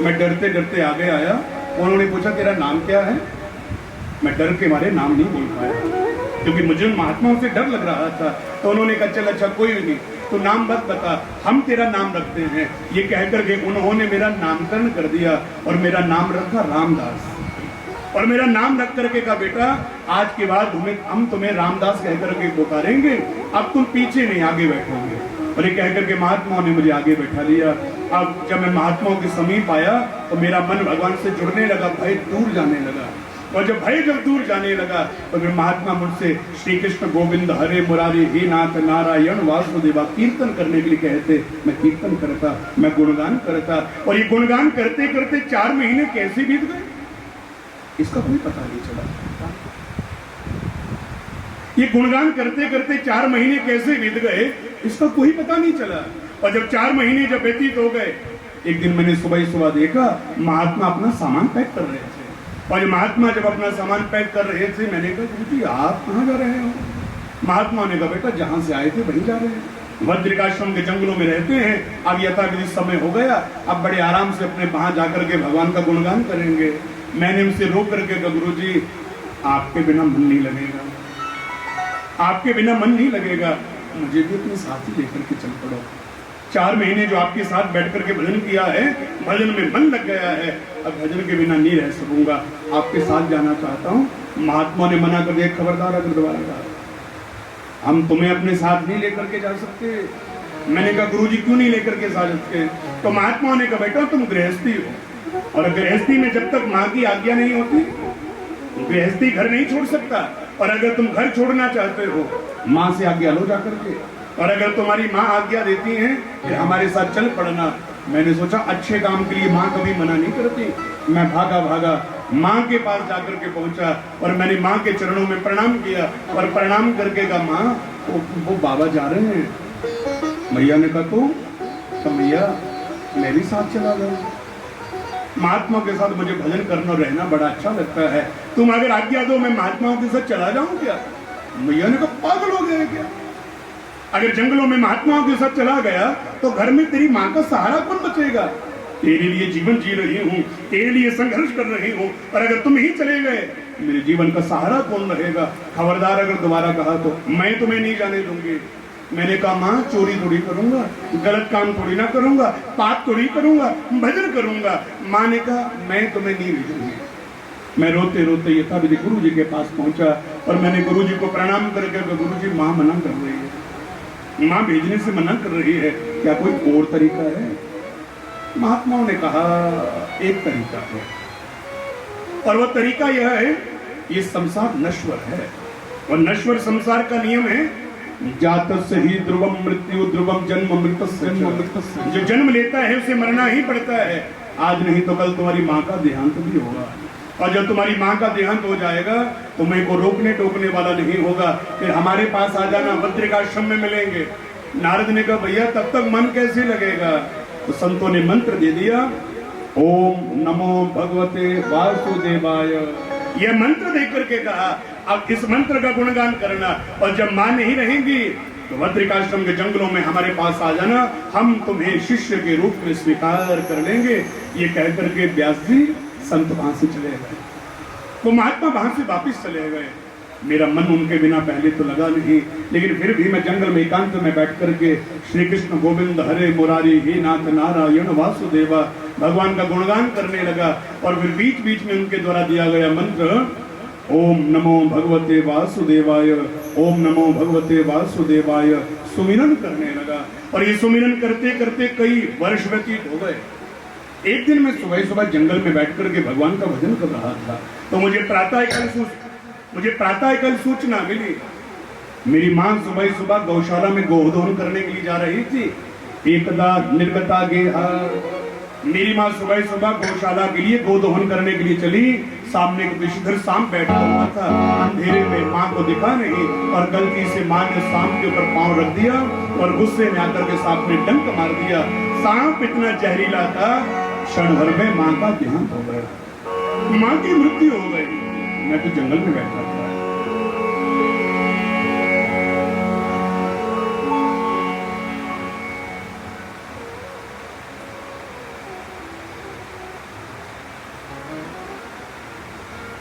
मैं डरते डरते आगे आया। उन्होंने पूछा तेरा नाम क्या है? मैं डर के मारे नाम नहीं बोल पाया क्योंकि मुझे उन महात्माओं से डर लग रहा था। तो उन्होंने कहा चल अच्छा कोई नहीं, तो नाम मत बता, हम तेरा नाम रखते हैं। ये कहकर के उन्होंने मेरा नामकरण कर दिया और मेरा नाम रखा रामदास। और मेरा नाम रख करके कहा बेटा आज के बाद हम तुम्हें रामदास कह करके पुकारेंगे, अब तुम पीछे नहीं आगे बैठोगे। और ये कह करके महात्माओं ने मुझे आगे बैठा लिया। अब जब मैं महात्माओं के समीप आया तो मेरा मन भगवान से जुड़ने लगा, भय दूर जाने लगा। और जब भय जब दूर जाने लगा तो फिर महात्मा मुझसे श्री कृष्ण गोविंद हरे मुरारी हे नाथ नारायण वासुदेवा कीर्तन करने के लिए कहते। मैं कीर्तन करता, मैं गुणगान करता, और ये गुणगान करते करते 4 महीने कैसे बीत गए इसका कोई पता नहीं चला। ये गुणगान करते करते 4 महीने कैसे बीत गए इसका कोई पता नहीं चला। और जब 4 महीने जब व्यतीत हो गए, एक दिन मैंने सुबह सुबह देखा महात्मा अपना सामान पैक कर रहे थे। और महात्मा जब अपना सामान पैक कर रहे थे मैंने कहा गुरुजी आप कहाँ जा रहे हो? महात्मा ने कहा बेटा जहां से आए थे वहीं जा रहे हैं। वज्रिकाश्रम के जंगलों में रहते हैं, अब यथाविधि समय हो गया, अब बड़े आराम से अपने वहां जाकर के भगवान का गुणगान करेंगे। मैंने उनसे रोक करके कहा गुरुजी आपके बिना मन नहीं लगेगा, आपके बिना मन नहीं लगेगा, मुझे भी अपने साथ ही लेकर के चल पड़ो। 4 महीने जो आपके साथ बैठ करके भजन किया है, भजन में मन लग गया है, अब भजन के बिना नहीं रह सकूंगा, आपके साथ जाना चाहता हूँ। महात्मा ने मना कर दिया खबरदार अगर दोबारा कहा हम तुम्हें अपने साथ नहीं लेकर के जा सकते। मैंने कहा गुरुजी क्यों नहीं लेकर के जा सकते? तो महात्मा ने कहा बेटा तुम गृहस्थी हो, और गृहस्थी में जब तक माँ की आज्ञा नहीं होती गृहस्थी घर नहीं छोड़ सकता। और अगर तुम घर छोड़ना चाहते हो माँ से आज्ञा लो जाकर के, और अगर तुम्हारी माँ आज्ञा देती है कि हमारे साथ चल पड़ना। मैंने सोचा अच्छे काम के लिए माँ कभी मना नहीं करती। मैं भागा भागा माँ के पास जाकर के पहुंचा और मैंने माँ के चरणों में प्रणाम किया और प्रणाम करके कहा माँ वो बाबा जा रहे हैं। मैया ने कहा तो मैया मैं भी साथ चला गया। महात्मा के साथ मुझे भजन करना और रहना बड़ा अच्छा लगता है, तुम अगर आज्ञा दो मैं महात्माओं के साथ चला जाऊं क्या? मैया ने कहा पागल हो गए क्या? अगर जंगलों में महात्माओं के साथ चला गया तो घर में तेरी माँ का सहारा कौन बचेगा? तेरे लिए जीवन जी रही हूँ, तेरे लिए संघर्ष कर रही हूँ, और अगर तुम ही चले गए मेरे जीवन का सहारा कौन रहेगा? खबरदार अगर दोबारा कहा तो मैं तुम्हें नहीं जाने दूंगी। मैंने कहा माँ चोरी थोड़ी करूंगा, गलत काम थोड़ी ना करूंगा, पाप थोड़ी करूंगा, भजन करूंगा। माँ ने कहा मैं तुम्हें नहीं भेजूंगी। मैं रोते रोते यथाविधि गुरु जी के पास पहुंचा और मैंने गुरु जी को प्रणाम करके, गुरु जी माँ मना कर रही है, माँ भेजने से मना कर रही है, क्या कोई और तरीका है? महात्माओं ने कहा एक तरीका है, और वो तरीका यह है, ये संसार नश्वर है और नश्वर संसार का नियम है, जातस्य ही ध्रुवम मृत्यु ध्रुवम जन्म मृतस्य। जो जन्म लेता है उसे मरना ही पड़ता है, आज नहीं तो कल तुम्हारी माँ का देहांत भी होगा, और जब तुम्हारी माँ का देहांत हो जाएगा तुम्हें को रोकने टोकने वाला नहीं होगा, फिर हमारे पास आ जाना, बद्रिकाश्रम में मिलेंगे। नारद ने कहा भैया तब तक मन कैसे लगेगा? तो संतों ने मंत्र दे दिया, ओम नमो भगवते वासुदेवाय। यह मंत्र देख करके कहा अब इस मंत्र का गुणगान करना, और जब मां नहीं रहेंगी तो बद्रिकाश्रम के जंगलों में हमारे पास आ जाना, हम तुम्हें शिष्य के रूप में स्वीकार कर लेंगे। ये कह करके व्यास जी संत वहां से चले गए, वो महात्मा वहां से वापिस चले गए। मेरा मन उनके बिना पहले तो लगा नहीं, लेकिन फिर भी मैं जंगल में एकांत में बैठ करके श्री कृष्ण गोविंद हरे मुरारी हे नाथ नारायण वासुदेवा भगवान का गुणगान करने लगा। और फिर बीच बीच में उनके द्वारा दिया गया मंत्र ओम नमो भगवते वासुदेवाय, ओम नमो भगवते वासुदेवाय सुमिरन करने लगा। और ये सुमिरन करते करते कई वर्ष व्यतीत हो गए। एक दिन मैं सुबह सुबह जंगल में बैठ करके भगवान का भजन कर रहा था, तो मुझे प्रातःकाल सूचना मिली, मेरी मां सुबह सुबह गौशाला में गोधन करने के लिए जा रही थी। एकदा निर्गता गेहा, मेरी माँ सुबह सुबह गौशाला के लिए गोदोहन करने के लिए चली। सामने एक विषधर सांप बैठा हुआ था, अंधेरे में माँ को दिखा नहीं, और गलती से माँ ने सांप के ऊपर पांव रख दिया और गुस्से में आकर के सांप ने डंक मार दिया। सांप इतना जहरीला था, क्षण भर में माँ का देहांत हो गया, माँ की मृत्यु हो गई। मैं तो जंगल में बैठा था।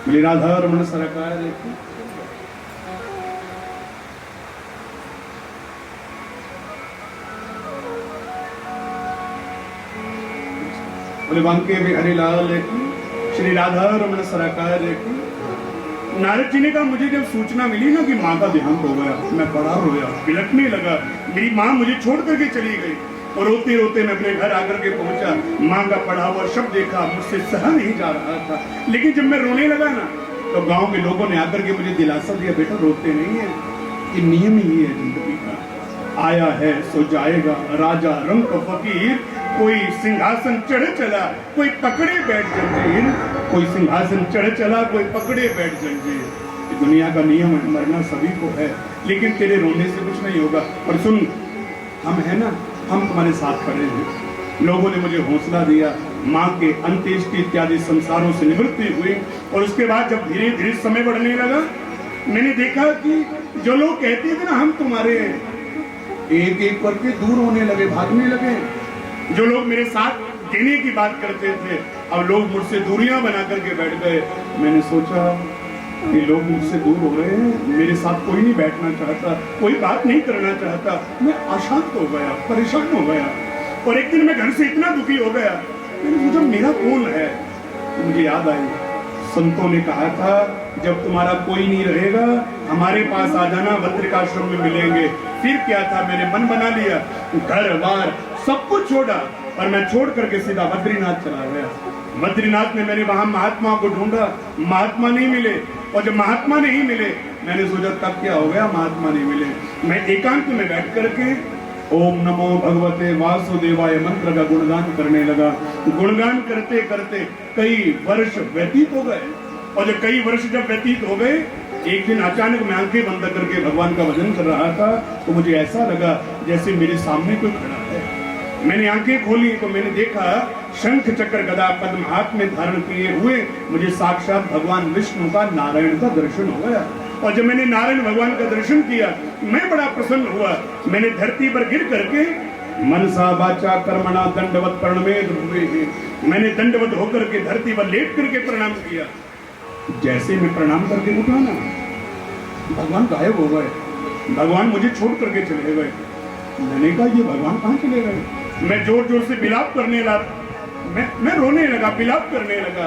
बोले राधा रमण सरकार बोले बांके बिहारी लाल श्री राधा रमण सरकार की। नारद जी ने कहा मुझे जब सूचना मिली ना कि माँ का देहांत हो गया, मैं बड़ा रोया, बिलखने लगा। मेरी माँ मुझे छोड़ करके चली गई और रोते रोते मैं अपने घर आकर के पहुंचा। माँ का पढ़ा हुआ शब्द देखा, मुझसे सहा नहीं जा रहा था। लेकिन जब मैं रोने लगा ना तो गांव के लोगों ने आकर के मुझे दिलासा दिया, बेटा रोते नहीं है, ये नियम ही है जिंदगी का, आया है सो जाएगा। राजा रंग फकीर, कोई सिंहासन चढ़ चला कोई पकड़े बैठ जंजीर, कोई सिंहासन चढ़ चला कोई पकड़े बैठ जंजीर। दुनिया का नियम है, मरना सभी को है, लेकिन तेरे रोने से कुछ नहीं होगा। और सुन, हम है ना, हम तुम्हारे साथ खड़े हैं। लोगों ने मुझे हौसला दिया। माँ के अंत्येष्टि इत्यादि संसारों से निवृत्ति हुई, और उसके बाद जब धीरे धीरे समय बढ़ने लगा, मैंने देखा कि जो लोग कहते थे ना हम तुम्हारे, एक एक करके दूर होने लगे, भागने लगे। जो लोग मेरे साथ देने की बात करते थे, अब लोग मुझसे दूरियां बना करके बैठ गए। मैंने सोचा ये लोग मुझसे दूर हो रहे हैं, मेरे साथ कोई नहीं बैठना चाहता, कोई बात नहीं करना चाहता। मैं अशांत हो गया, परेशान हो गया। और एक दिन मैं घर से इतना दुखी हो गया, मैंने सोचा मेरा कौन है। तो मुझे याद आई, संतों ने कहा था जब तुम्हारा कोई नहीं रहेगा हमारे पास आ जाना, बद्रिकाश्रम में मिलेंगे। फिर क्या था, मैंने मन बना लिया, घर बार सब कुछ छोड़ा और मैं छोड़ करके सीधा बद्रीनाथ चला गया। बद्रीनाथ में मैंने वहां महात्मा को ढूंढा, महात्मा नहीं मिले। और जब महात्मा नहीं मिले, मैंने सोचा तब क्या हो गया, महात्मा नहीं मिले। मैं एकांत में बैठ करके ओम नमो भगवते वासुदेवाय मंत्र का गुणगान करने लगा। गुणगान करते करते कई वर्ष व्यतीत हो गए, और जब कई वर्ष जब व्यतीत हो गए, एक दिन अचानक मैं आंखें बंद करके भगवान का भजन कर रहा था, तो मुझे ऐसा लगा जैसे मेरे सामने कोई खड़ा है। मैंने आंखें खोली तो मैंने देखा शंख चक्र गदा पद्म हाथ में धारण किए हुए मुझे साक्षात भगवान विष्णु का, नारायण का दर्शन हो गया। और जब मैंने नारायण भगवान का दर्शन किया, मैं बड़ा प्रसन्न हुआ। मैंने धरती पर गिर करके मनसा वाचा कर्मणा दंडवत प्रणमेद हुए, मैंने दंडवत होकर के धरती पर लेट करके प्रणाम किया। जैसे मैं प्रणाम करके उठा ना, भगवान गायब हो गए, भगवान मुझे छोड़ करके चले गए। मैंने कहा ये भगवान कहाँ चले गए। मैं जोर जोर से विलाप करने लगा, मैं रोने लगा, विलाप करने लगा।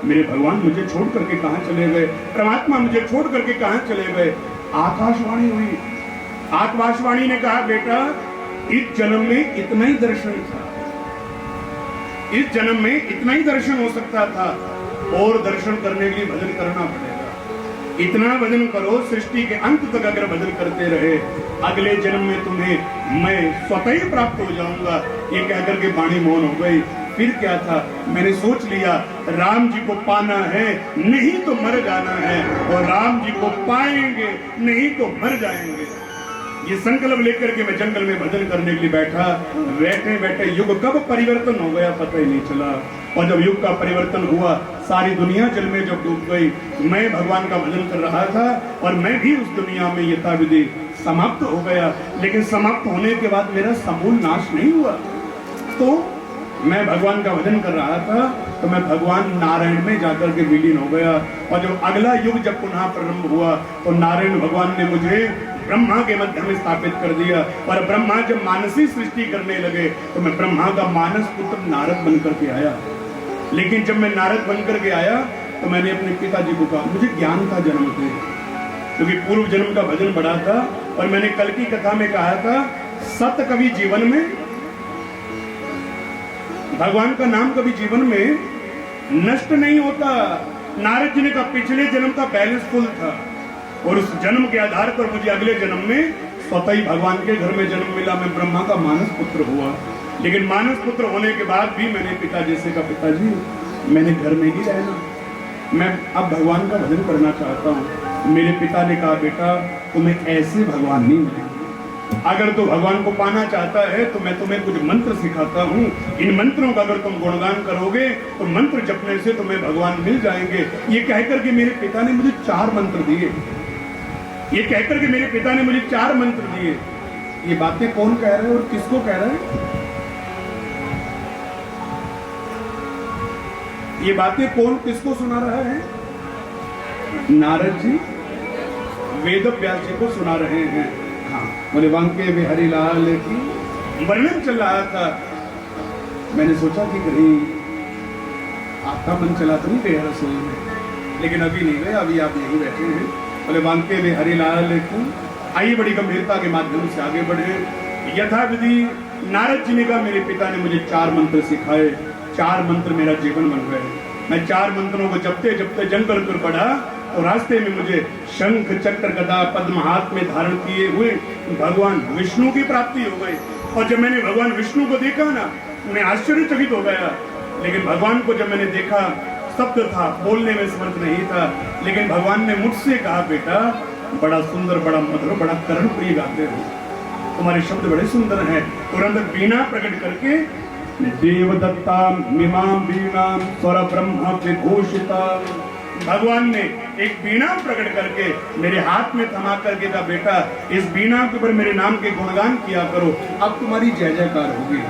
मेरे भगवान मुझे छोड़ करके कहां चले गए, परमात्मा मुझे छोड़ करके कहां चले गए। आकाशवाणी हुई, आकाशवाणी ने कहा बेटा इस जन्म में इतना ही दर्शन था, इस जन्म में इतना ही दर्शन हो सकता था, और दर्शन करने के लिए भजन करना पड़ेगा। इतना भजन करो, सृष्टि के अंत तक अगर भजन करते रहे, अगले जन्म में तुम्हें मैं स्वतः ही प्राप्त हो जाऊंगा। ये कहकर के वाणी मौन हो गई। फिर क्या था, मैंने सोच लिया राम जी को पाना है, नहीं तो मर जाना है, और राम जी को पाएंगे नहीं तो मर जाएंगे। ये संकल्प लेकर के मैं जंगल में भजन करने के लिए बैठा। बैठे बैठे युग कब परिवर्तन हो गया पता ही नहीं चला। और जब युग का परिवर्तन हुआ, सारी दुनिया जल में जब डूब गई, मैं भगवान का भजन कर रहा था और मैं भी उस दुनिया में यथाविधि समाप्त हो गया। लेकिन समाप्त होने के बाद मेरा समूल नाश नहीं हुआ। तो मैं भगवान का भजन कर रहा था, तो मैं भगवान नारायण में जाकर के विलीन हो गया। और जो अगला युग जब पुनः प्रारंभ हुआ, तो नारायण भगवान ने मुझे ब्रह्मा के मध्य में स्थापित कर दिया। और ब्रह्मा जब मानसी सृष्टि करने लगे, तो मैं ब्रह्मा का मानस पुत्र नारद बनकर के आया। लेकिन जब मैं नारद बनकर के आया, तो मैंने अपने पिताजी को कहा मुझे ज्ञान था जन्म से, क्योंकि पूर्व जन्म का भजन बड़ा था। और मैंने कल की कथा में कहा था, सत कभी जीवन में, भगवान का नाम कभी जीवन में नष्ट नहीं होता। नारद जी ने कहा पिछले जन्म का बैलेंस फुल था, और उस जन्म के आधार पर मुझे अगले जन्म में स्वतः ही भगवान के घर में जन्म मिला। मैं ब्रह्मा का मानस पुत्र हुआ। लेकिन मानस पुत्र होने के बाद भी मैंने पिताजी से कहा पिताजी मैंने घर में ही रहना, मैं अब भगवान का भजन करना चाहता हूँ। मेरे पिता ने कहा बेटा तुम्हें ऐसे भगवान नहीं मिलेंगे, अगर तो भगवान को पाना चाहता है तो मैं तुम्हें कुछ मंत्र सिखाता हूँ। इन मंत्रों का अगर तुम गुणगान करोगे तो मंत्र जपने से तुम्हें भगवान मिल जाएंगे। ये कहकर के मेरे पिता ने मुझे 4 मंत्र दिए। ये कहकर के मेरे पिता ने मुझे 4 मंत्र दिए। ये बातें कौन कह रहे हैं और किसको कह रहे हैं? ये बातें कौन किसको सुना रहा है? नारद जी वेद व्यास जी को सुना रहे हैं। हाँ, बोले वांके बिहारी लाल की वर्णन चल रहा था। मैंने सोचा कि कहीं आपका मन चला तो नहीं गया रसोई में, लेकिन अभी नहीं गए, अभी आप यहीं बैठे हैं। बोले वांके बिहारी लाल की। आइए बड़ी गंभीरता के माध्यम से आगे बढ़े। यथाविधि नारद जी ने कहा मेरे पिता ने मुझे 4 मंत्र सिखाए, 4 मंत्र मेरा जीवन बन गए। मैं 4 मंत्रों को जपते जपते जंगल पर बढ़ा, और रास्ते में मुझे शंख चक्र गदा पद्म हाथ में धारण किए हुए भगवान विष्णु की प्राप्ति हो गई। और जब मैंने भगवान विष्णु को देखा ना, मैं आश्चर्यचकित हो गया। लेकिन भगवान को जब मैंने देखा, शब्द था, बोलने में समर्थ नहीं था, लेकिन भगवान ने मुझसे कहा बेटा बड़ा सुंदर, बड़ा मधुर, बड़ा कर्ण प्रिय गाते हो, तुम्हारे शब्द बड़े सुंदर हैं। तुरंत बीना प्रकट करके देवदत्ता मिमां बीणां स्वर ब्रह्म विभूषिता, भगवान ने एक बीणा प्रकट करके मेरे हाथ में थमा करके कहा बेटा इस बीणा के ऊपर मेरे नाम के गुणगान किया करो, अब तुम्हारी जय जयकार होगी।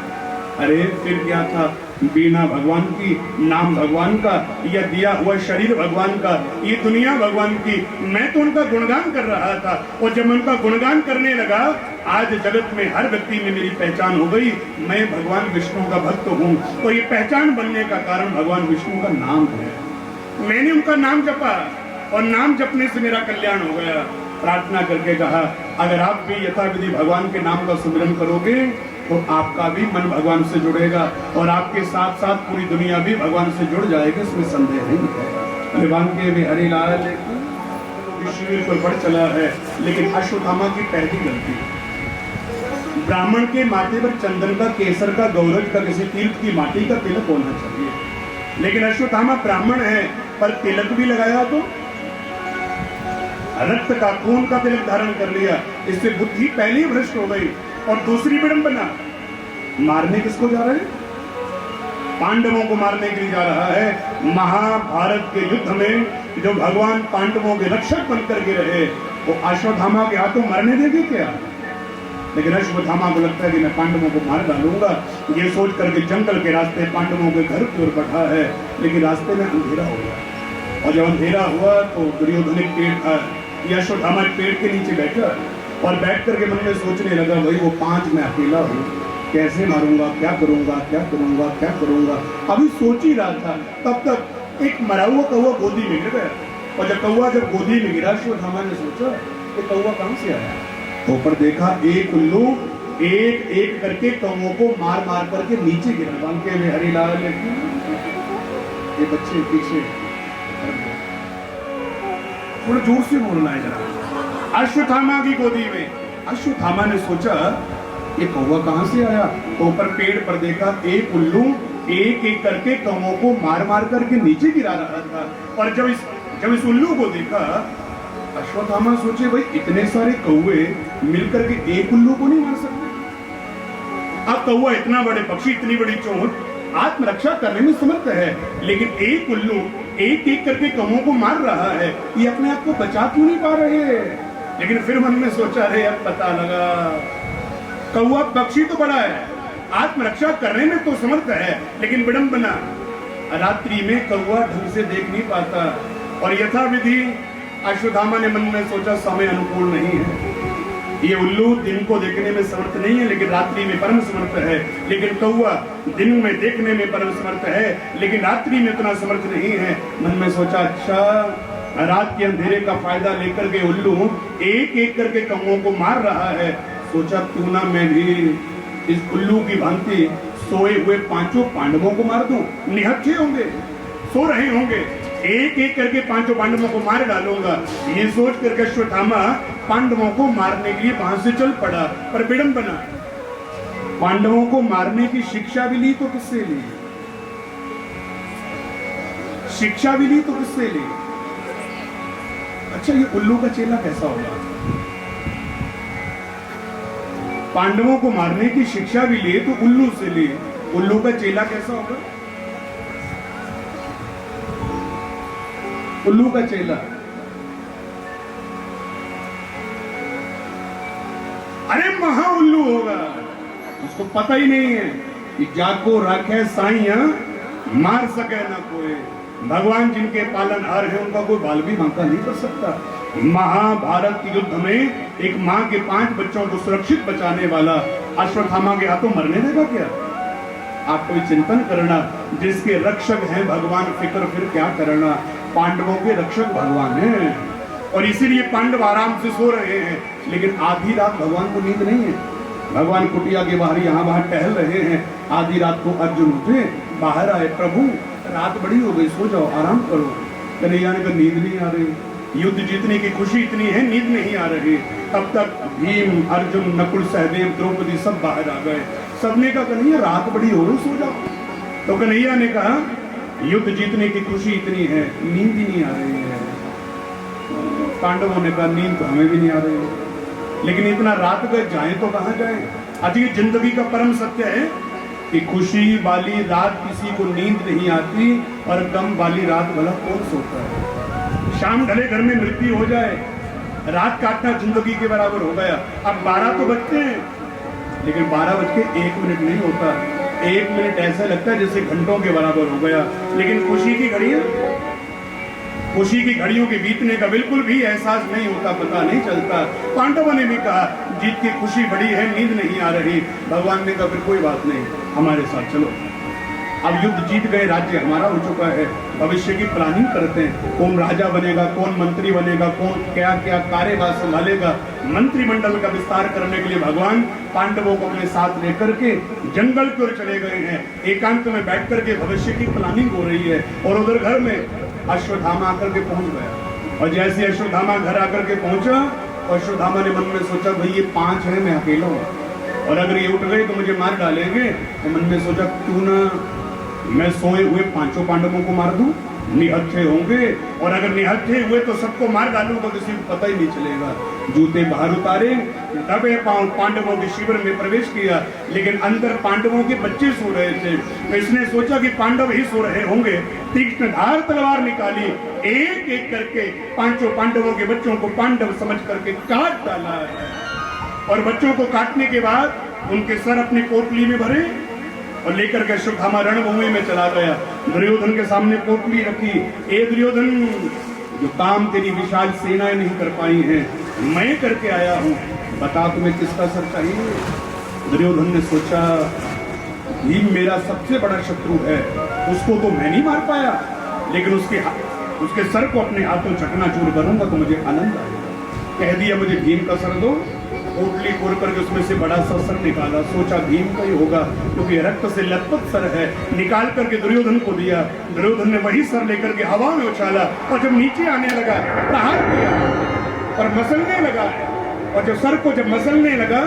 अरे फिर क्या था, बीणा भगवान की, नाम भगवान का, यह दिया हुआ शरीर भगवान का, ये दुनिया भगवान की। मैं तो उनका गुणगान कर रहा था, और जब मैं उनका गुणगान करने लगा, आज जगत में हर व्यक्ति में मेरी पहचान हो गई, मैं भगवान विष्णु का भक्त हूँ। तो ये पहचान बनने का कारण भगवान विष्णु का नाम है। मैंने उनका नाम जपा, और नाम जपने से मेरा कल्याण हो गया। प्रार्थना करके कहा अगर आप भी यथाविधि भगवान के नाम का सुमिरन करोगे तो आपका भी मन भगवान से जुड़ेगा, और आपके साथ साथ पूरी दुनिया भी भगवान से जुड़ जाएगी, इसमें संदेह नहीं है। भगवान के भी हरिलाल शिविर पर बढ़ चला है। लेकिन अश्वत्थामा की पहली गलती, ब्राह्मण के माथे पर चंदन का, केसर का, गौरज का, किसी तीर्थ की माटी का तिलक होना चाहिए। लेकिन अश्वत्थामा ब्राह्मण है, पर तिलक भी लगाया तो रक्त का, खून का तिलक धारण कर लिया। इससे बुद्धि पहले ही भ्रष्ट हो गई। और दूसरी विडंबना, मारने किसको जा रहे हैं? पांडवों को मारने के लिए जा रहा है। महाभारत के युद्ध में जो भगवान पांडवों के रक्षक बनकर के रहे, वो अश्वत्थामा के हाथों मरने देंगे क्या? लेकिन अश्वत्थामा को लगता है कि मैं पांडवों को मार डालूंगा। ये सोच करके जंगल के रास्ते पांडवों के घर की ओर बढ़ा है। लेकिन रास्ते में अंधेरा हो गया, और जब अंधेरा हुआ तो दुर्योधन एक पेड़ था, अश्वत्थामा पेड़ के नीचे बैठा, और बैठ करके मन में सोचने लगा भाई वो 5 मैं अकेला हूँ, कैसे मारूंगा, क्या करूंगा, क्या करूंगा, क्या करूंगा। अभी सोच ही रहा था, तब तक एक मरा हुआ कौवा गोदी में गिर गया। और जब कौवा गोदी में गिरा, अश्वत्थामा ने सोचा कि कौवा कहां से आया। तो ऊपर देखा एक उल्लू एक एक करके कौवों को मार मार करके नीचे गिरा। बांके में हरिलाल ये बच्चे पीछे थोड़ा जोर से बोलना है जरा। अश्वत्थामा की गोदी में। अश्वत्थामा ने सोचा ये कौवा कहां से आया। तो ऊपर पेड़ पर देखा एक उल्लू एक एक करके कौवों को मार मार करके नीचे गिरा रहा था। और जब इस उल्लू को देखा, अश्वत्थामा सोचे भाई इतने सारे कौवे मिलकर के एक उल्लू को नहीं मार सकते। अब कौवा इतना बड़े पक्षी, इतनी बड़ी चोंच, आत्मरक्षा करने में समर्थ है, लेकिन एक उल्लू एक एक करके कौवों को मार रहा है, ये अपने आप को बचा क्यों नहीं पा रहे। लेकिन फिर मन में सोचा अरे अब पता लगा, कौवा पक्षी तो बड़ा है, आत्मरक्षा करने में तो समर्थ है, लेकिन विडंबना रात्रि में कौवा ढंग से देख नहीं पाता। और यथाविधि अश्वत्थामा ने मन में सोचा समय अनुकूल नहीं है, ये उल्लू दिन को देखने में समर्थ नहीं है लेकिन रात्रि में परम समर्थ है, लेकिन कौवा दिन में देखने में परम समर्थ है लेकिन रात्रि में इतना समर्थ नहीं है। मन में सोचा अच्छा रात के अंधेरे का फायदा लेकर के उल्लू एक एक करके कौवों को मार रहा है, सोचा क्यों ना मैं भी इस उल्लू की भांति सोए हुए पांचों पांडवों को मार दूं। निहत्थे होंगे, सो रहे होंगे, एक एक करके पांचों पांडवों को मार डालूंगा। ये सोच करके अश्वत्थामा पांडवों को मारने के लिए वहां से चल पड़ा। पर विडंबना, पांडवों को मारने की शिक्षा भी ली तो किससे ली, शिक्षा भी ली तो किससे ली। अच्छा ये उल्लू का चेला कैसा होगा। पांडवों को मारने की शिक्षा भी ली तो उल्लू से ली, उल्लू का चेला कैसा होगा। उल्लू का चेला अरे महा उल्लू होगा, उसको पता ही नहीं है कि जाको रखे साइया मार सके ना कोई। भगवान जिनके पालनहार है उनका कोई बाल भी बांका नहीं कर सकता। महाभारत के युद्ध में एक मां के 5 बच्चों को सुरक्षित बचाने वाला अश्वत्थामा के हाथों मरने देगा क्या। आप कोई चिंतन करना, जिसके रक्षक हैं भगवान, फिक्र फिर क्या करना। पांडवों के रक्षक भगवान हैं और इसीलिए पांडव आराम से सो रहे हैं, लेकिन आधी रात भगवान को नींद नहीं है। भगवान कुटिया के बाहर यहाँ बाहर टहल रहे हैं। आधी रात को अर्जुन उठे, बाहर आए, प्रभु रात बड़ी हो गई, सो जाओ, आराम करो। कन्हैया ने कहा नींद नहीं आ रही, युद्ध जीतने की खुशी इतनी है, नींद नहीं आ रही। तब तक भीम, अर्जुन, नकुल, सहदेव, द्रौपदी सब बाहर आ गए। सबने कहा कन्हैया रात बड़ी हो गई, सो जाओ। तो कन्हैया ने कहा युद्ध जीतने की खुशी इतनी है, नींद ही नहीं आ रही है। पांडवों ने कहा नींद तो हमें भी नहीं आ रही है, लेकिन इतना रात गए जाए तो कहां जाए। आज ये जिंदगी का परम सत्य है कि खुशी वाली रात किसी को नींद नहीं आती और गम वाली रात भला कौन सोता है। शाम ढले घर में मृत्यु हो जाए, रात काटना जिंदगी के बराबर हो गया। अब 12 तो बजते हैं, लेकिन 12:01 नहीं होता। 1 मिनट ऐसा लगता है जैसे घंटों के बराबर हो गया। लेकिन खुशी की घड़ियों के बीतने का बिल्कुल भी एहसास नहीं होता, पता नहीं चलता। पांडवों ने भी कहा जीत की खुशी बड़ी है, नींद नहीं आ रही। भगवान ने कहा फिर कोई बात नहीं, हमारे साथ चलो। अब युद्ध जीत गए, राज्य हमारा हो चुका है, भविष्य की प्लानिंग करते हैं। कौन राजा बनेगा, कौन मंत्री बनेगा, कौन क्या क्या कार्यभार संभालेगा। मंत्रिमंडल का विस्तार करने के लिए भगवान पांडवों को अपने साथ लेकर के जंगल की ओर चले गए हैं। एकांत में बैठ करके भविष्य की प्लानिंग हो रही है। और उधर घर में अश्वत्थामा आकर के पहुंच गया। और जैसे अश्वत्थामा घर आकर के पहुंचा, अश्वत्थामा ने मन में सोचा भाई ये 5 हैं, मैं अकेला हूँ, और अगर ये उठ गए तो मुझे मार डालेंगे। तो मन में सोचा क्यों ना मैं सोए हुए 5 पांडवों को मार दूं, निहत्थे होंगे, और अगर निहत्थे हुए तो सबको मार डालूं तो किसी को पता ही नहीं चलेगा। जूते बाहर उतारे, दबे पांव पांडवों के शिविर में प्रवेश किया, लेकिन अंदर पांडवों के बच्चे सो रहे थे। तो इसने सोचा कि पांडव ही सो रहे होंगे, तीक्ष्ण धार तलवार निकाली, एक एक करके 5 पांडवों के बच्चों को पांडव समझ करके काट डाला। और बच्चों को काटने के बाद उनके सर अपनी पोटली में भरे और लेकर के अश्वत्थामा रणभूमि में चला गया। दुर्योधन के सामने पोटली रखी, ए दुर्योधन, जो काम तेरी विशाल सेनाएं नहीं कर पाई हैं, मैं करके आया हूं, बता तुम्हें किसका सर चाहिए। दुर्योधन ने सोचा भीम मेरा सबसे बड़ा शत्रु है, उसको तो मैं नहीं मार पाया, लेकिन उसके सर को अपने हाथों चकनाचूर करूंगा तो मुझे आनंद आएगा। कह दिया मुझे भीम का सर दो, पोटली खोल करके उसमें से बड़ा सा सर निकाला, सोचा भीम का ही होगा क्योंकि रक्त से लथपथ सर है। निकाल करके दुर्योधन को दिया, दुर्योधन ने वही सर लेकर के हवा में उछाला और जब नीचे आने लगा प्रहार किया और मसलने लगा। और जब सर को जब मसलने लगा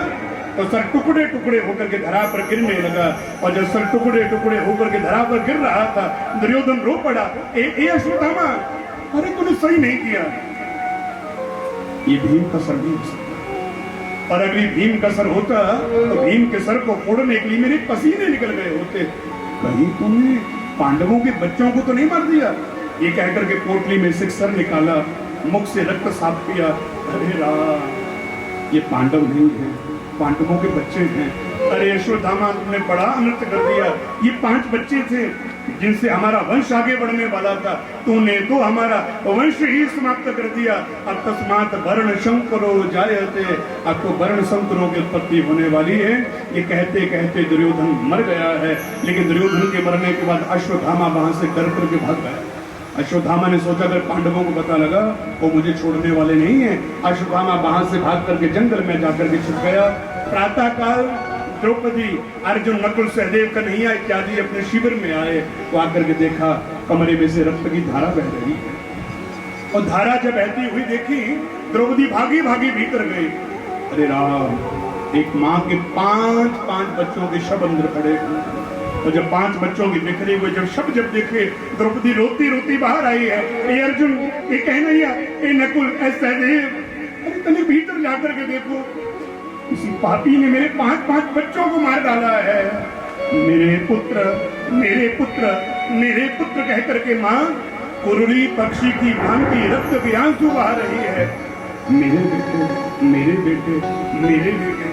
तो सर टुकड़े टुकड़े होकर के धरा पर गिरने लगा। और जब सर टुकड़े टुकड़े होकर के धरा पर गिर रहा था, दुर्योधन रो पड़ा, ए अश्वत्थामा, अरे तूने सही नहीं किया, ये भीम का सर नहीं हो सकता। और अगर ये भीम का सर होता तो भीम के सर को फोड़ने के लिए मेरे पसीने निकल गए होते। कहीं तूने पांडवों के बच्चों को तो नहीं मार दिया? ये कहकर के पोटली में से सर निकाला, मुख से रक्त साफ किया। अरे राम, ये पांडव नहीं है, पांडवों के बच्चे हैं। अरे अश्वत्थामा, तुमने बड़ा अनर्थ कर दिया। ये 5 बच्चे थे जिनसे हमारा वंश आगे बढ़ने वाला था, तूने तो हमारा वंश ही समाप्त कर दिया। अकस्मात वर्ण शंकरो जायते, अब तो वर्ण शंकरों की उत्पत्ति होने वाली है। ये कहते कहते दुर्योधन मर गया है। लेकिन दुर्योधन के मरने के बाद अश्वत्थामा वहां से डर करके भाग गया। अश्वत्थामा ने सोचा अगर पांडवों को पता लगा वो मुझे छोड़ने वाले नहीं है। अश्वत्थामा वहां से भाग करके जंगल में जाकर के छुप गया। प्रातः काल द्रौपदी, अर्जुन, नकुल, सहदेव, कन्हैया इत्यादि अपने शिविर में आए। वो आकर के देखा कमरे में से रक्त की धारा बह रही है और धारा जब बहती हुई देखी, द्रौपदी भागी भागी भीतर गई। अरे राम, एक माँ के 5 बच्चों के शव अंदर खड़े। और जब 5 बच्चों की बिखरे हुए जब शव जब देखे, द्रौपदी रोती रोती बाहर आई है। ए अर्जुन, ए कन्हैया, ए नकुल, ए सहदेव, अरे तने भीतर जाकर के देखो, किसी पापी ने मेरे 5 बच्चों को मार डाला है। मेरे पुत्र, मेरे पुत्र, मेरे पुत्र कह करके माँ कुरुली पक्षी की भांति रक्त के आंसू बहा रही है। मेरे बेटे, मेरे बेटे, मेरे बेटे।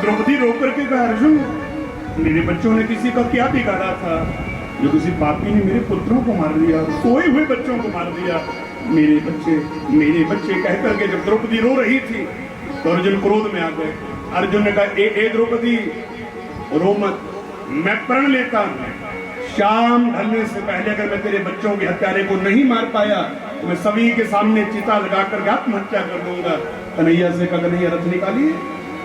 द्रौपदी रो करके कहा, अर्जुन, मेरे बच्चों ने किसी का क्या बिगाड़ा था जो किसी पापी ने मेरे पुत्रों को मार दिया, सोए हुए बच्चों को मार दिया। मेरे बच्चे, मेरे बच्चे कह करके जब द्रौपदी रो रही थी तो अर्जुन क्रोध में आ गए। अर्जुन ने कहा, ए द्रौपदी, रो मत, मैं प्रण लेता हूं, शाम ढलने से पहले अगर मैं तेरे बच्चों के हत्यारे को नहीं मार पाया तो मैं सभी के सामने चिता लगाकर आत्महत्या कर दूंगा। कन्हैया से कहा, कन्हैया रथ निकालिए।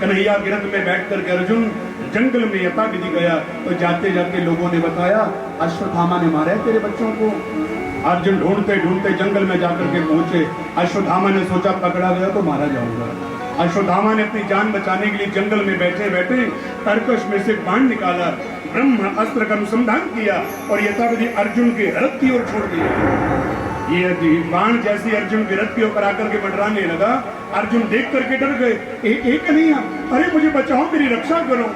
कन्हैया के रथ में बैठ करके अर्जुन जंगल में यथाविधि गया। तो जाते जाते लोगों ने बताया अश्वत्थामा ने मारा है तेरे बच्चों को। अर्जुन ढूंढते ढूंढते जंगल में जाकर के पहुंचे। अश्वत्थामा ने सोचा पकड़ा गया तो मारा जाऊंगा। अश्वत्थामा ने अपनी जान बचाने के लिए जंगल में बैठे बैठे तरकश में से बाण निकाला, ब्रह्म अस्त्र का अनुसंधान किया और यथाविधि अर्जुन के रथ की ओर छोड़ दिया। ये बाण जैसे अर्जुन के रथ के ऊपर आकर के मंडराने लगा, अर्जुन देख करके डर गए। एक नहीं, अरे मुझे बचाओ, मेरी रक्षा करो।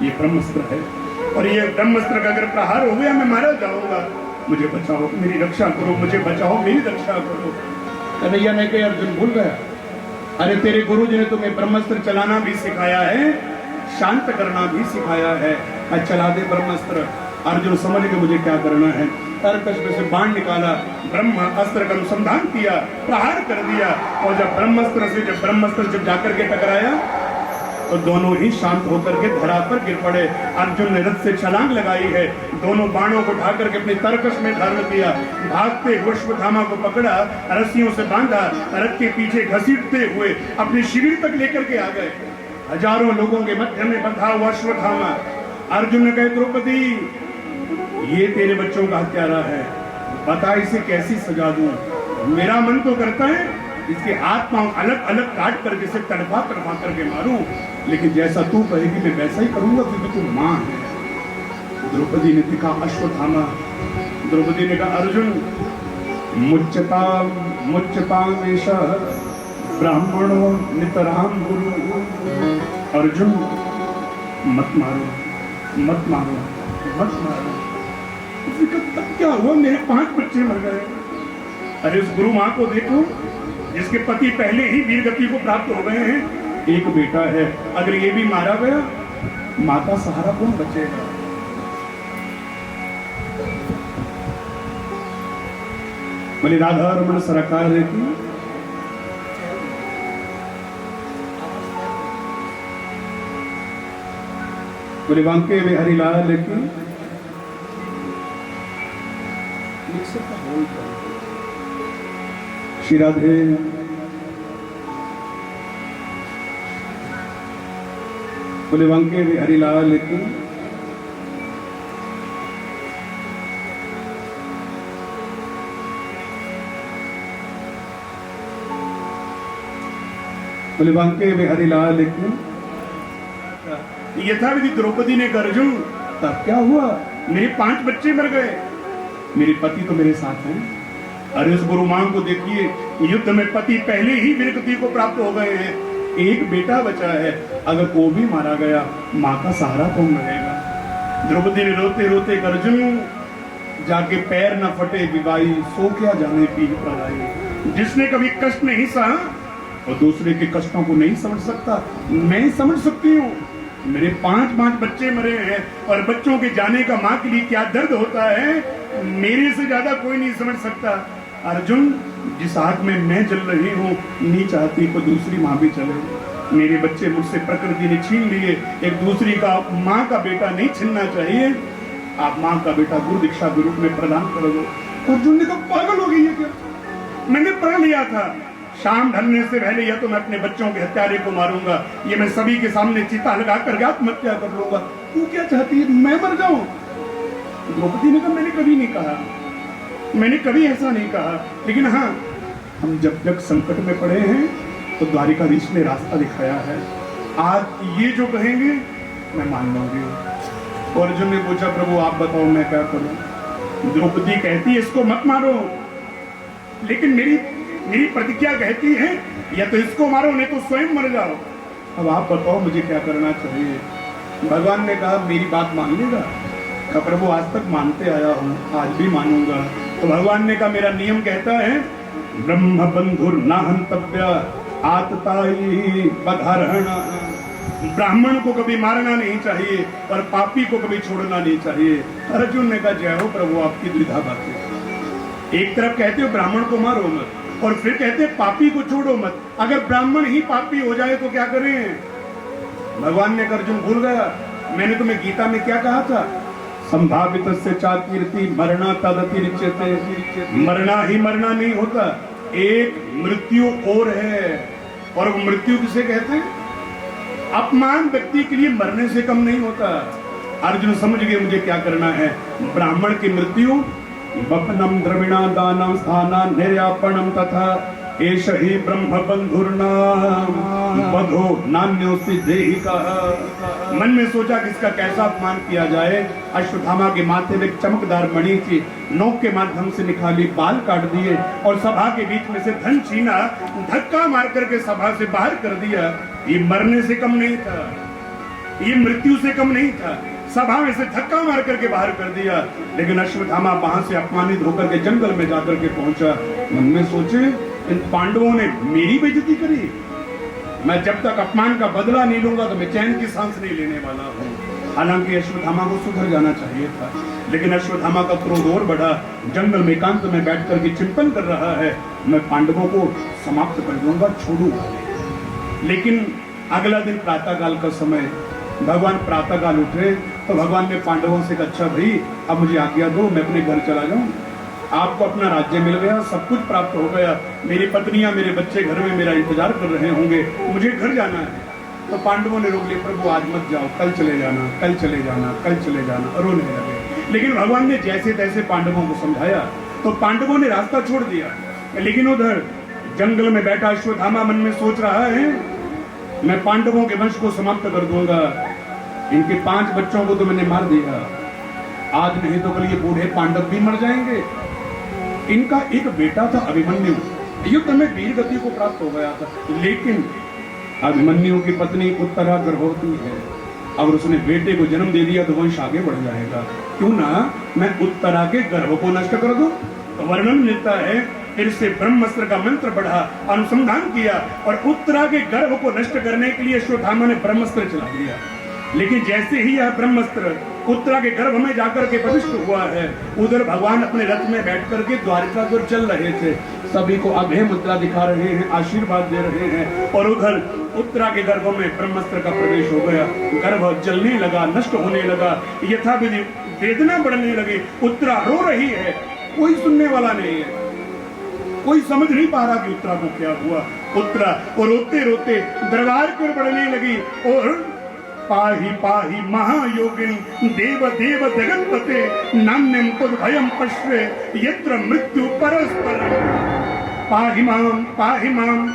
ये ब्रह्मास्त्र है और ये ब्रह्मास्त्र का अगर प्रहार हो गया मैं मारा जाऊंगा। मुझे बचाओ, मेरी रक्षा करो, मुझे बचाओ, मेरी रक्षा करो। कन्हैया ने कहा, अर्जुन भूल गया, अरे तेरे गुरु जी ने तुम्हें ब्रह्मास्त्र चलाना भी सिखाया है, शांत करना भी सिखाया है। चला दे ब्रह्मास्त्र। अर्जुन समझ के मुझे क्या करना है। तरकश में से बाण निकाला, ब्रह्म अस्त्र का अनुसंधान किया, प्रहार कर दिया। और जब ब्रह्मास्त्र जब जाकर के टकराया तो दोनों ही शांत होकर के धरा पर गिर पड़े। अर्जुन ने रथ से छलांग लगाई है, दोनों बाणों को उठा करके अपने तरकश में धारण किया। भागते हुए अश्वत्थामा को पकड़ा, रस्सियों से बांधा, रथ के पीछे घसीटते हुए अपने शिविर तक लेकर के आ गए। हजारों लोगों के मध्य में बंधा हुआ अश्वत्थामा। अर्जुन ने कहा, द्रौपदी, ये तेरे बच्चों का हत्यारा है, बता इसे कैसी सजा दूं? मेरा मन तो करता है इसके हाथ पांव अलग अलग काट करके इसे तड़पा करके मारूं, लेकिन जैसा तू कहेगी मैं वैसा ही करूंगा क्योंकि तू मां है। द्रौपदी ने दिखा अश्वत्थामा। द्रौपदी ने कहा, अर्जुन, मुच्यताम एषः ब्राह्मणो नितराम गुरु। अर्जुन, मत मारो, मत मारो, मत मारो। तब क्या हुआ, मेरे 5 बच्चे मर गए। अरे उस गुरु माँ को देखो जिसके पति पहले ही वीर गति को प्राप्त हो गए हैं, एक बेटा है, अगर ये भी मारा गया माँ का सहारा कौन बचेगा? बोले राधा रमन सरकार की। बोले बांके बिहारी लाल की। कैसे का बोल रहे श्री राधे। बोले वांके हरिलाल की। बोले वांके हरिलाल की। यथाविधि द्रौपदी ने कर अर्जुन तब क्या हुआ? मेरे 5 बच्चे मर गए, मेरे पति तो मेरे साथ हैं। अरे उस गुरु मां को देखिए, युद्ध में पति पहले ही वीरगति को प्राप्त हो गए हैं, एक बेटा बचा है, अगर वो भी मारा गया मां का सहारा कौन रहेगा? द्रौपदी ने रोते रोते अर्जुन जाके पैर न फटे विवाही, सो क्या जाने पीर पलाई। जिसने कभी कष्ट नहीं सहा और दूसरे के कष्टों को नहीं समझ सकता, मैं समझ सकती हूँ। मेरे 5 बच्चे मरे हैं और बच्चों के जाने का माँ के लिए क्या दर्द होता है, मेरे से ज्यादा कोई नहीं समझ सकता। अर्जुन, जिस आग में मैं जल रही हूँ, नहीं चाहती को दूसरी माँ भी चले। मेरे बच्चे मुझसे प्रकृति ने छीन लिए, एक दूसरी का माँ का बेटा नहीं छीनना चाहिए। आप माँ का बेटा गुरु दीक्षा के रूप में प्रदान कर दो। अर्जुन ने कहा पागल हो गई है क्या? मैंने प्रण लिया था शाम ढलने से पहले या तो मैं अपने बच्चों के हत्यारे को मारूंगा, ये मैं सभी के सामने चिता लगा कर आत्महत्या कर लूंगा। तू क्या चाहती है, मैं मर जाऊं? द्रौपदी ने कहा मैंने कभी नहीं कहा, मैंने कभी ऐसा नहीं कहा, लेकिन हाँ, हम जब जब संकट में पड़े हैं तो द्वारिकाधीश ने रास्ता दिखाया है। आज ये जो कहेंगे मैं मान लूंगी। और अर्जुन ने पूछा प्रभु आप बताओ मैं क्या करूं? द्रौपदी कहती है इसको मत मारो, लेकिन मेरी प्रतिज्ञा कहती है या तो इसको मारो नहीं तो स्वयं मर जाओ। अब आप बताओ मुझे क्या करना चाहिए? भगवान ने कहा मेरी बात मान लेगा? कहा प्रभु आज तक मानते आया हूँ, आज भी मानूंगा। तो भगवान ने कहा मेरा नियम कहता है ब्रह्म बंधुर न हंतव्य आतताई बधारण। ब्राह्मण को कभी मारना नहीं चाहिए और पापी को कभी छोड़ना नहीं चाहिए। अर्जुन ने कहा जय हो प्रभु आपकी द्विधा बातें। एक तरफ कहते हो ब्राह्मण को मारो मत और फिर कहते पापी को छोड़ो मत। अगर ब्राह्मण ही पापी हो जाए तो क्या करें? भगवान ने अर्जुन भूल गया, मैंने तुम्हें गीता में क्या कहा था? संभावित से चाकीर्ति मरना तदतिरिच्यते। मरना ही मरना नहीं होता, एक मृत्यु और है। और वो मृत्यु किसे कहते हैं? अपमान व्यक्ति के लिए मरने से कम नहीं होता। अर्जुन समझ गए मुझे क्या करना है। ब्राह्मण की मृत्यु वपनम द्रविणा दानम स्थाना निर्यापणम तथा एष ही ब्रह्म बंधुर्नाम बधो नान्योस्ति देहि का। मन में सोचा कि इसका कैसा अपमान किया जाए। अश्वत्थामा के माथे में चमकदार मणि थी, नोक के माध्यम से निकाली, बाल काट दिए और सभा के बीच में से धन छीना, धक्का मार करके सभा से बाहर कर दिया। ये मरने से कम नहीं था, ये मृत्यु से कम नहीं था, सभा में से धक्का मार करके बाहर कर दिया। लेकिन अश्वत्थामा वहां से अपमानित होकर के जंगल में जाकर के पहुंचा। मन में सोचे इन पांडवों ने मेरी बेइज्जती करी, मैं जब तक अपमान का बदला नहीं लूंगा तो मैं चैन की सांस नहीं लेने वाला हूँ। हालांकि अश्वत्थामा को सुधर जाना चाहिए था, लेकिन अश्वत्थामा का क्रोध और बढ़ा। जंगल में एकांत में बैठ करके चिंतन कर रहा है, मैं पांडवों को समाप्त कर दूंगा, छोड़ूंगा। लेकिन अगला दिन प्रातःकाल का समय, भगवान प्रातःकाल उठे तो भगवान ने पांडवों से कहा अच्छा भाई अब मुझे आज्ञा दो, मैं अपने घर चला जाऊं। आपको अपना राज्य मिल गया, सब कुछ प्राप्त हो गया, मेरी पत्नियां मेरे बच्चे घर में मेरा इंतजार कर रहे होंगे, मुझे घर जाना है। तो पांडवों ने रोक लिया, प्रभु आज मत जाओ, कल चले जाना, कल चले जाना, कल चले जाना, रोने लगे। लेकिन भगवान ने जैसे तैसे पांडवों को समझाया तो पांडवों ने रास्ता छोड़ दिया। लेकिन उधर जंगल में बैठा अश्वत्थामा मन में सोच रहा है मैं पांडवों के वंश को समाप्त कर दूंगा। इनके 5 बच्चों को तो मैंने मार दिया, आज नहीं तो कल ये बूढ़े पांडव भी मर जाएंगे। इनका एक बेटा था अभिमन्यु, युद्ध में वीर गति को प्राप्त हो गया था, लेकिन अभिमन्यु की पत्नी उत्तरा गर्भवती है। अगर उसने बेटे को जन्म दे दिया तो वंश आगे बढ़ जाएगा, क्यों ना मैं उत्तरा के गर्भ को नष्ट कर दूं। तो वर्णन मिलता है फिर से ब्रह्मास्त्र का मंत्र बढ़ा, अनुसंधान किया और उत्तरा के गर्भ को नष्ट करने के लिए अश्वत्थामा ने ब्रह्मास्त्र चला दिया। लेकिन जैसे ही यह ब्रह्मास्त्र उत्तरा के गर्भ में जाकर के प्रविष्ट हुआ है, उधर भगवान अपने रथ में बैठ करके द्वारिका को चल रहे थे, सभी को अभय मुद्रा दिखा रहे हैं, आशीर्वाद दे रहे हैं। और उधर उत्तरा के गर्भ में ब्रह्मास्त्र का प्रवेश हो गया, गर्भ जलने लगा, नष्ट होने लगा, यथाविधि वेदना बढ़ने लगी। उत्तरा रो रही है, कोई सुनने वाला नहीं है, कोई समझ नहीं पा रहा कि उत्तरा को क्या हुआ। उत्तरा और रोते रोते दरबार पर बढ़ने लगी और पाहि पाहि महायोगिन देव देव जगतपते नान्यम पद भयम पश्वे यत्र मृत्यु परस्पर। पाहि माम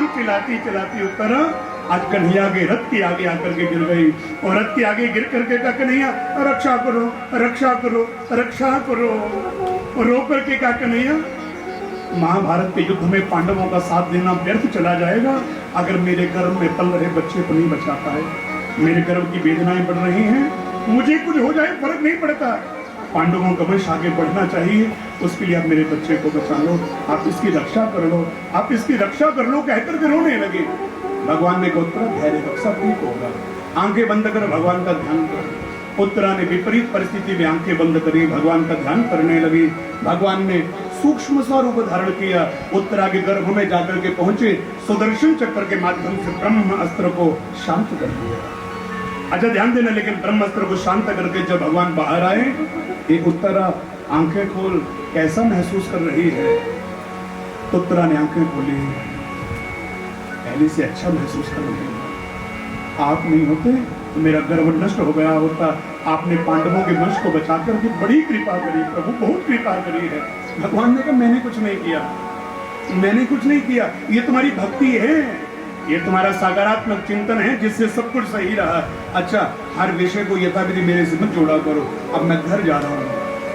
चिल्लाती चिल्लाती उत्तरा आज कन्हैया के रथ के आगे आकर के गिर गई और रथ के आगे गिर करके कहा कन्हैया रक्षा करो रक्षा करो रक्षा करो। और रो करके कहा कन्हैया महाभारत के युद्ध में पांडवों का साथ देना व्यर्थ चला जाएगा अगर मेरे गर्भ में पल रहे बच्चे को नहीं बचा पाए। मेरे गर्भ की वेदनाएं बढ़ रही हैं, मुझे कुछ हो जाए फर्क नहीं पड़ता, पांडवों का वंश आगे बढ़ना चाहिए, उसके लिए आप मेरे बच्चे को बचा लो, आप इसकी रक्षा कर लो, आप इसकी रक्षा कर लो कहकर के रोने लगे। भगवान ने कहा उत्तरा धैर्य रख, सब ठीक होगा, आंखें बंद कर भगवान का ध्यान कर। उत्तरा ने विपरीत परिस्थिति में आंखें बंद करी, भगवान का ध्यान करने लगी। भगवान ने सूक्ष्म सा रूप धारण किया, उत्तरा के गर्भ में जाकर के पहुंचे, सुदर्शन चक्र के माध्यम से ब्रह्म अस्त्र को शांत कर दिया। अच्छा ध्यान देना, लेकिन ब्रह्म अस्त्र को शांत करके जब भगवान बाहर आए, एक उत्तरा आंखें खोल कैसा महसूस कर रही है। उत्तरा ने आंखें खोली, पहले से अच्छा महसूस कर रही है। आप नहीं होते तो मेरा गर्भ नष्ट हो गया होता, आपने पांडवों के वंश को बचा करके बड़ी कृपा करी प्रभु, बहुत कृपा करी है। भगवान ने कहा मैंने कुछ नहीं किया, मैंने कुछ नहीं किया, ये तुम्हारी भक्ति है, ये तुम्हारा सकारात्मक चिंतन है जिससे सब कुछ सही रहा। अच्छा हर विषय को यथाविधि मेरे से मत जोड़ा करो, अब मैं घर जा रहा हूँ।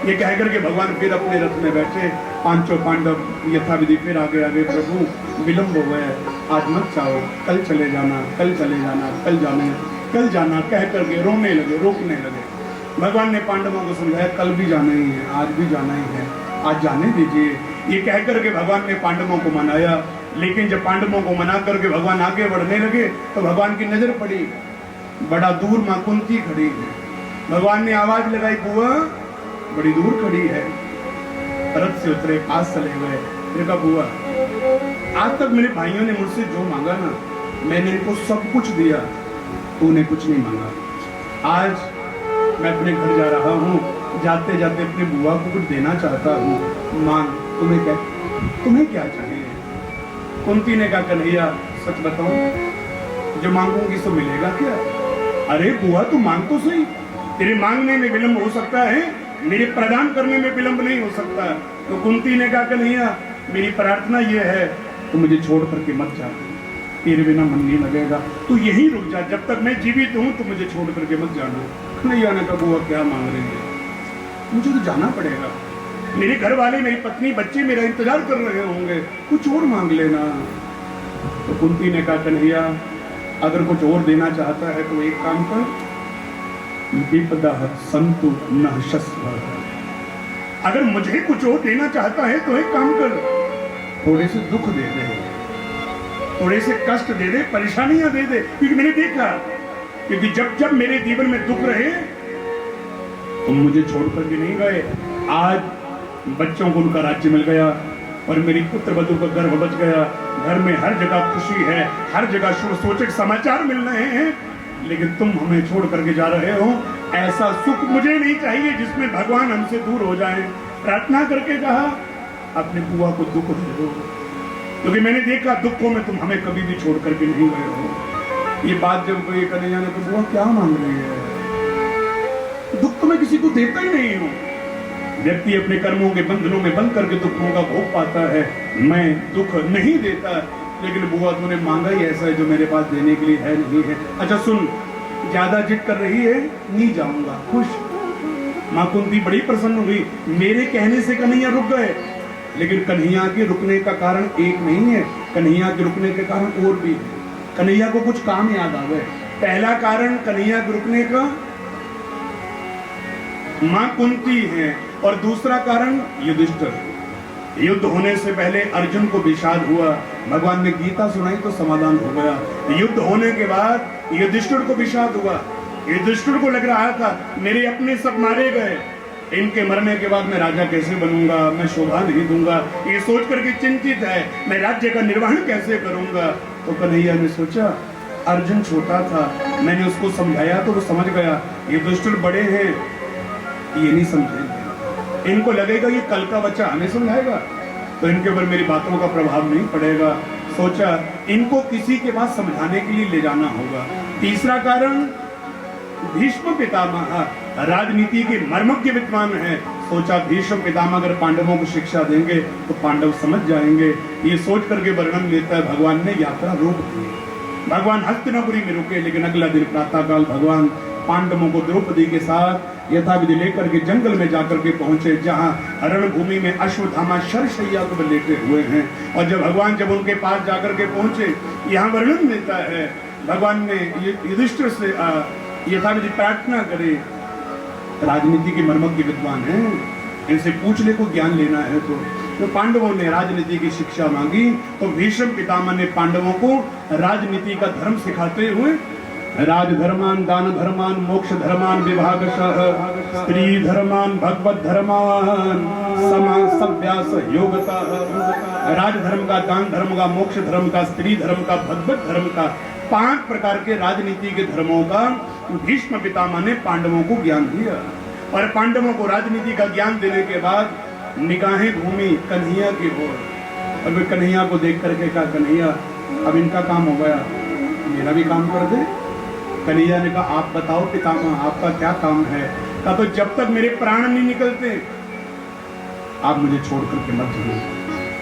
ये कह करके भगवान फिर अपने रथ में बैठे, पांचों पांडव यथाविधि फिर आगे आगे। प्रभु विलंब हो गया, आज मत जाओ, कल चले जाना, कल चले जाना, कल जाना, कल जाना कह करके रोने लगे, रोकने लगे। भगवान ने पांडवों को समझाया कल भी जाना ही है, आज भी जाना ही है, आज जाने दीजिए। ये कह करके भगवान ने पांडवों को मनाया, लेकिन जब पांडवों को मना करके भगवान आगे बढ़ने लगे तो भगवान की नजर पड़ी, बड़ा दूर मां कुंती खड़ी है। भगवान ने आवाज लगाई, बुआ बड़ी दूर खड़ी है। रथ से उतरे, पास चले गए, फिर कहा बुआ आज तक मेरे भाइयों ने मुझसे जो मांगा ना, मैंने इनको सब कुछ दिया, तूने कुछ नहीं मांगा। आज मैं अपने घर जा रहा हूँ, जाते जाते अपनी बुआ को कुछ देना चाहता हूँ, मांग, तुम्हें क्या चाहिए। कुंती ने कहा कन्हैया सच बताऊं, जो मांगूंगी सो मिलेगा क्या। अरे बुआ तू मांग तो सही, तेरे मांगने में विलंब हो सकता है, मेरे प्रदान करने में विलंब नहीं हो सकता। तो कुंती ने कहा कन्हैया मेरी प्रार्थना यह है, तो मुझे छोड़ करके मत जा, तेरे बिना मन नहीं लगेगा, तू यहीं रुक जा, जब तक मैं जीवित हूँ तो मुझे छोड़ करके मत जाना। कन्हैया ने कहा बुआ क्या मांग रही है, मुझे तो जाना पड़ेगा, मेरे घर वाले, मेरी पत्नी, बच्चे मेरा इंतजार कर रहे होंगे, कुछ और मांग लेना। तो कुंती ने कहा कन्हैया अगर कुछ और देना चाहता है तो एक काम कर, विपदः सन्तु न शस्व। अगर मुझे कुछ और देना चाहता है तो एक काम कर, थोड़े से दुख दे दे, थोड़े से कष्ट दे दे, परेशानियां दे दे। क्योंकि मैंने देखा, क्योंकि जब जब मेरे जीवन में दुख रहे तुम मुझे छोड़कर भी नहीं गए। आज बच्चों को उनका राज्य मिल गया और मेरी पुत्र वधू का गर्भ बच गया, घर में हर जगह खुशी है, हर जगह शुभ सूचक समाचार मिल रहे हैं, लेकिन तुम हमें छोड़ करके जा रहे हो। ऐसा सुख मुझे नहीं चाहिए जिसमें भगवान हमसे दूर हो जाए। प्रार्थना करके कहा अपने बुआ को दुख दे दो, क्योंकि मैंने देखा दुखों में तुम हमें कभी भी छोड़ करके नहीं गए हो। ये बात जब कोई कन्हैया ने तो बुआ क्या मांग रही है, दुख तो मैं किसी को देता ही नहीं हूँ। व्यक्ति अपने कर्मों के बंधनों में बंद करके दुखों का भोग पाता है, मैं दुख नहीं देता। लेकिन बुआ तूने मांगा ही ऐसा है जो मेरे पास देने के लिए है नहीं है। अच्छा सुन, ज्यादा जिद कर रही है, नहीं जाऊंगा, खुश। मां कुंती बड़ी प्रसन्न हुई, मेरे कहने से कन्हैया रुक गए। लेकिन कन्हैया के रुकने का कारण एक नहीं है, कन्हैया के रुकने के कारण और भी है। कन्हैया को कुछ काम याद आ गए। पहला कारण कन्हैया के रुकने का मां कुंती है, और दूसरा कारण युधिष्ठिर। युद्ध होने से पहले अर्जुन को विषाद हुआ, भगवान ने गीता सुनाई तो समाधान हो गया। युद्ध होने के बाद युधिष्ठिर को विषाद हुआ। युधिष्ठिर को लग रहा था मेरे अपने सब मारे गए, इनके मरने के बाद मैं राजा कैसे बनूंगा, मैं शोभा नहीं दूंगा, ये सोच करके चिंतित है, मैं राज्य का निर्वहन कैसे करूंगा। तो कन्हैया ने सोचा अर्जुन छोटा था, मैंने उसको समझाया तो वो समझ गया, युधिष्ठिर बड़े हैं ये नहीं समझेंगे, इनको लगेगा ये कल का बच्चा हमें समझाएगा, तो इनके ऊपर मेरी बातों का प्रभाव नहीं पड़ेगा। सोचा इनको किसी के पास समझाने के लिए ले जाना होगा। तीसरा कारण, भीष्म पितामह राजनीति के मर्मज्ञ विद्वान है। सोचा भीष्म पितामह अगर पांडवों को शिक्षा देंगे तो पांडव समझ जाएंगे। ये सोच करके वर्णन लेता है भगवान ने यात्रा रोक दी। भगवान हस्तिनापुरी में रुके, लेकिन अगला दिन प्रातःकाल भगवान पांडवों को द्रौपदी के साथ यथाविधि लेकर के जंगल में जाकर के पहुंचे, जहां रणभूमि में अश्वत्थामा शरशैया पर लेटे हुए हैं। और जब उनके पास जाकर के पहुंचे, यहाँ वर्णन मिलता है भगवान ने युधिष्ठिर से यथाविधि प्रार्थना करे, राजनीति के मर्मज्ञ विद्वान हैं, इनसे पूछ ले को ज्ञान लेना है। तो पांडवों ने राजनीति की शिक्षा मांगी, तो भीष्म पितामह ने पांडवों को राजनीति का धर्म सिखाते हुए राजधर्मान, दान धर्मान, मोक्ष धर्मान, विभागशः, स्त्री धर्मान, भगवत धर्मान, सभ्यास योगता, राजधर्म का, दान धर्म का, मोक्ष धर्म का, स्त्री धर्म का, भगवत धर्म का, 5 प्रकार के राजनीति के धर्मों का भीष्म पितामह ने पांडवों को ज्ञान दिया। और पांडवों को राजनीति का ज्ञान देने के बाद निगाहें घूमी कन्हैया की ओर, और वे कन्हैया को देख करके कहा, कन्हैया अब इनका काम हो गया, मेरा भी काम कर दे। कन्हैया ने कहा, आप बताओ पितामह आपका क्या काम है? कहा, तो जब तक मेरे प्राण नहीं निकलते आप मुझे छोड़ करके मत जाना,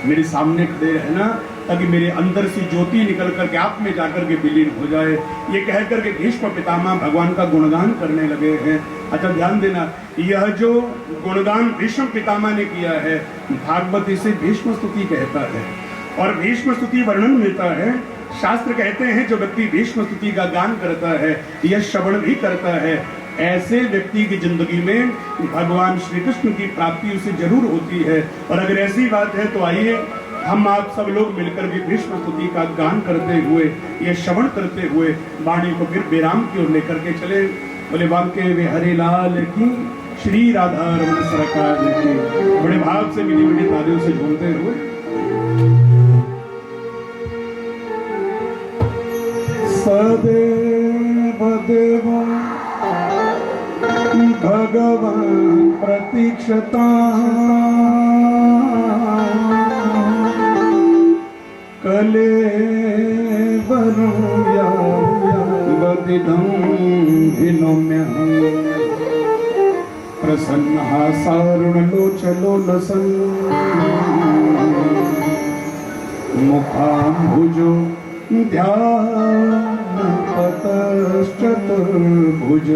मेरे सामने खड़े रहना, ताकि मेरे अंदर से ज्योति निकल करके आप में जाकर के विलीन हो जाए। ये कह करके भीष्म पितामह भगवान का गुणगान करने लगे हैं। अच्छा ध्यान देना, यह जो गुणगान भीष्म पितामह ने किया है, भागवत इसे भीष्म स्तुति कहता है। और भीष्म स्तुति वर्णन मिलता है, शास्त्र कहते हैं जो व्यक्ति भीष्म स्तुति का गान करता है, यह श्रवण भी करता है, ऐसे व्यक्ति की जिंदगी में भगवान श्री कृष्ण की प्राप्ति उसे जरूर होती है। और अगर ऐसी बात है तो आइए हम आप सब लोग मिलकर के भीष्म स्तुति का गान करते हुए, ये श्रवण करते हुए वाणी को फिर विराम की ओर लेकर के चले। बोले बांके बिहारी लाल की, श्री राधा रमण सरकार की। बड़े भाव से मीठी मीठी तालियों से झूमते हुए सदैव देव भगवान प्रतीक्षता कले वरुया बदिदं विनम्यहं प्रसन्नः सारुणलोचलोलसन् मुखाम्बुजो ध्यानपतश्चतुर्भुज।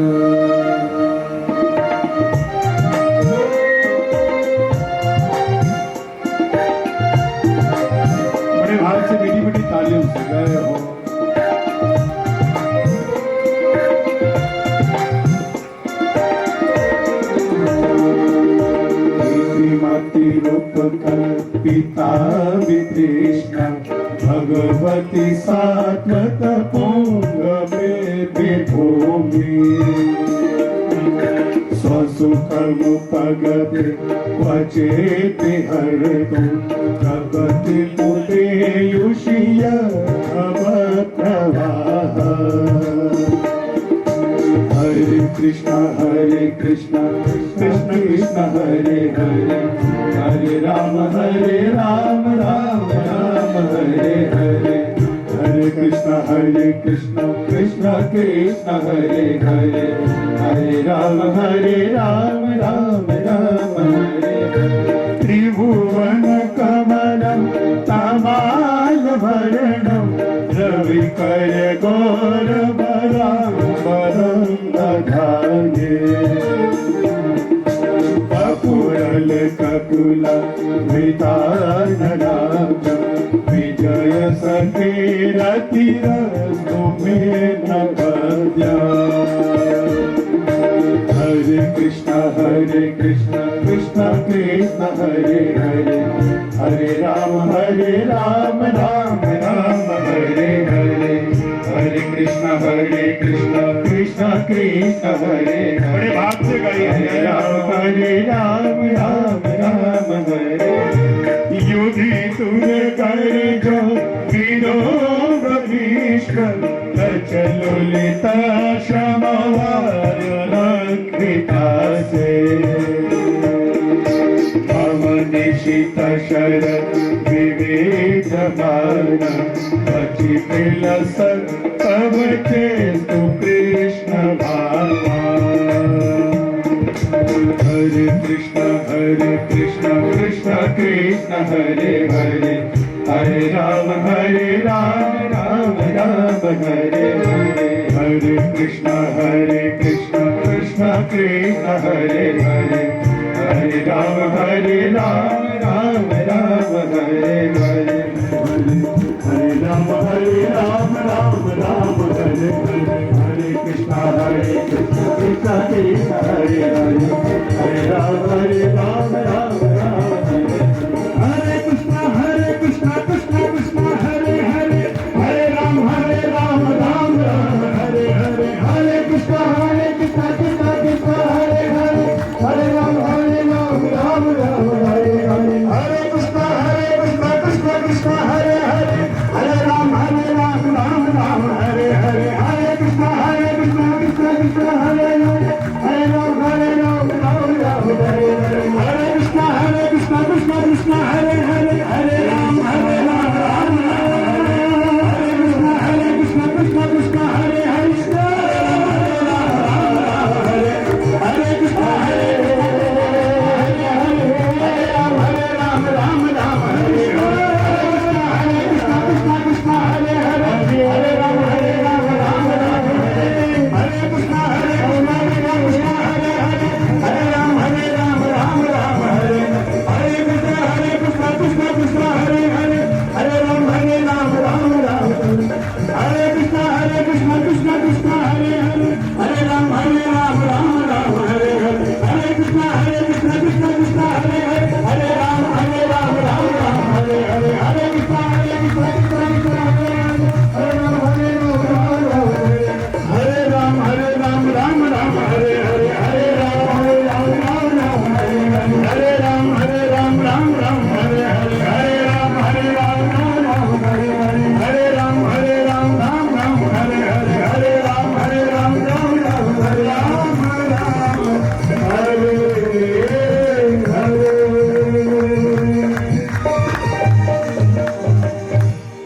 बड़े भाव से मीठी मीठी तालियों से गए हो। श्रीमती रूप कल्पिता वितृष्णा भगवती सात्वत पुंगवे विभूमि स्वसुखमुपगते क्वचेति हरतु प्रगति पुतेयुषीय भवप्रवाह। हरे कृष्ण कृष्ण कृष्ण हरे हरे, हरे राम राम राम हरे हरे, हरे कृष्ण कृष्ण कृष्ण हरे हरे, हरे राम राम राम हरे। त्रिभुवन कमलं तमालभरणं रविकर गौरवराम्बरं दधाने। कपुरल ककुला वितानराजं विजय सखे रतिरस्तु मे नभद्या। हरे कृष्ण कृष्ण कृष्ण हरे हरे, हरे राम राम राम हरे हरे, हरे कृष्ण कृष्ण कृष्ण हरे हरे। बड़े भाव से गाइए, हरे राम राम हरे। युधि तुरे करे जो विनोद भीष्म, चलो लेता क्षमवार लंघिता से। दशरथ विवेक मान बची बिलस तब चेतु कृष्ण भगवान। हरे कृष्ण कृष्ण कृष्ण हरे हरे, हरे राम राम राम हरे हरे। हरे कृष्ण कृष्ण कृष्ण हरे हरे, हरे राम राम राम हरे हरे। हरे राम राम राम हरे हरे, हरे कृष्ण कृष्ण कृष्ण हरे हरे, हरे राम राम राम हरे हरे। हरे कृष्ण कृष्ण कृष्ण हरे हरे, हरे राम राम राम हरे हरे। हरे कृष्ण कृष्ण कृष्ण हरे हरे, हरे राम राम राम हरे हरे। हरे कृष्ण कृष्ण कृष्ण हरे हरे, हरे राम राम हरे हरे। हरे कृष्ण कृष्ण कृष्ण हरे हरे, हरे राम राम हरे हरे। हरे कृष्ण कृष्ण कृष्ण हरे हरे, हरे राम राम हरे कृष्ण कृष्ण कृष्ण हरे हरे, हरे कृष्ण राम राम हरे हरे। कृष्ण कृष्ण हरे हरे, हरे राम राम हरे हरे। कृष्ण हरे हरे, हरे राम राम हरे। हरे कृष्ण कृष्ण कृष्ण हरे हरे, हरे राम राम हरे। हरे कृष्ण कृष्ण कृष्ण हरे हरे, हरे राम राम हरे हरे। हरे कृष्ण कृष्ण कृष्ण हरे हरे, हरे राम राम हरे हरे। हरे कृष्ण कृष्ण कृष्ण हरे हरे, हरे राम हरे राम राम हरे हरे। हरे राम राम हरे हरे, हरे राम राम हरे हरे। हरे राम राम हरे हरे, हरे राम राम हरे हरे। हरे राम राम हरे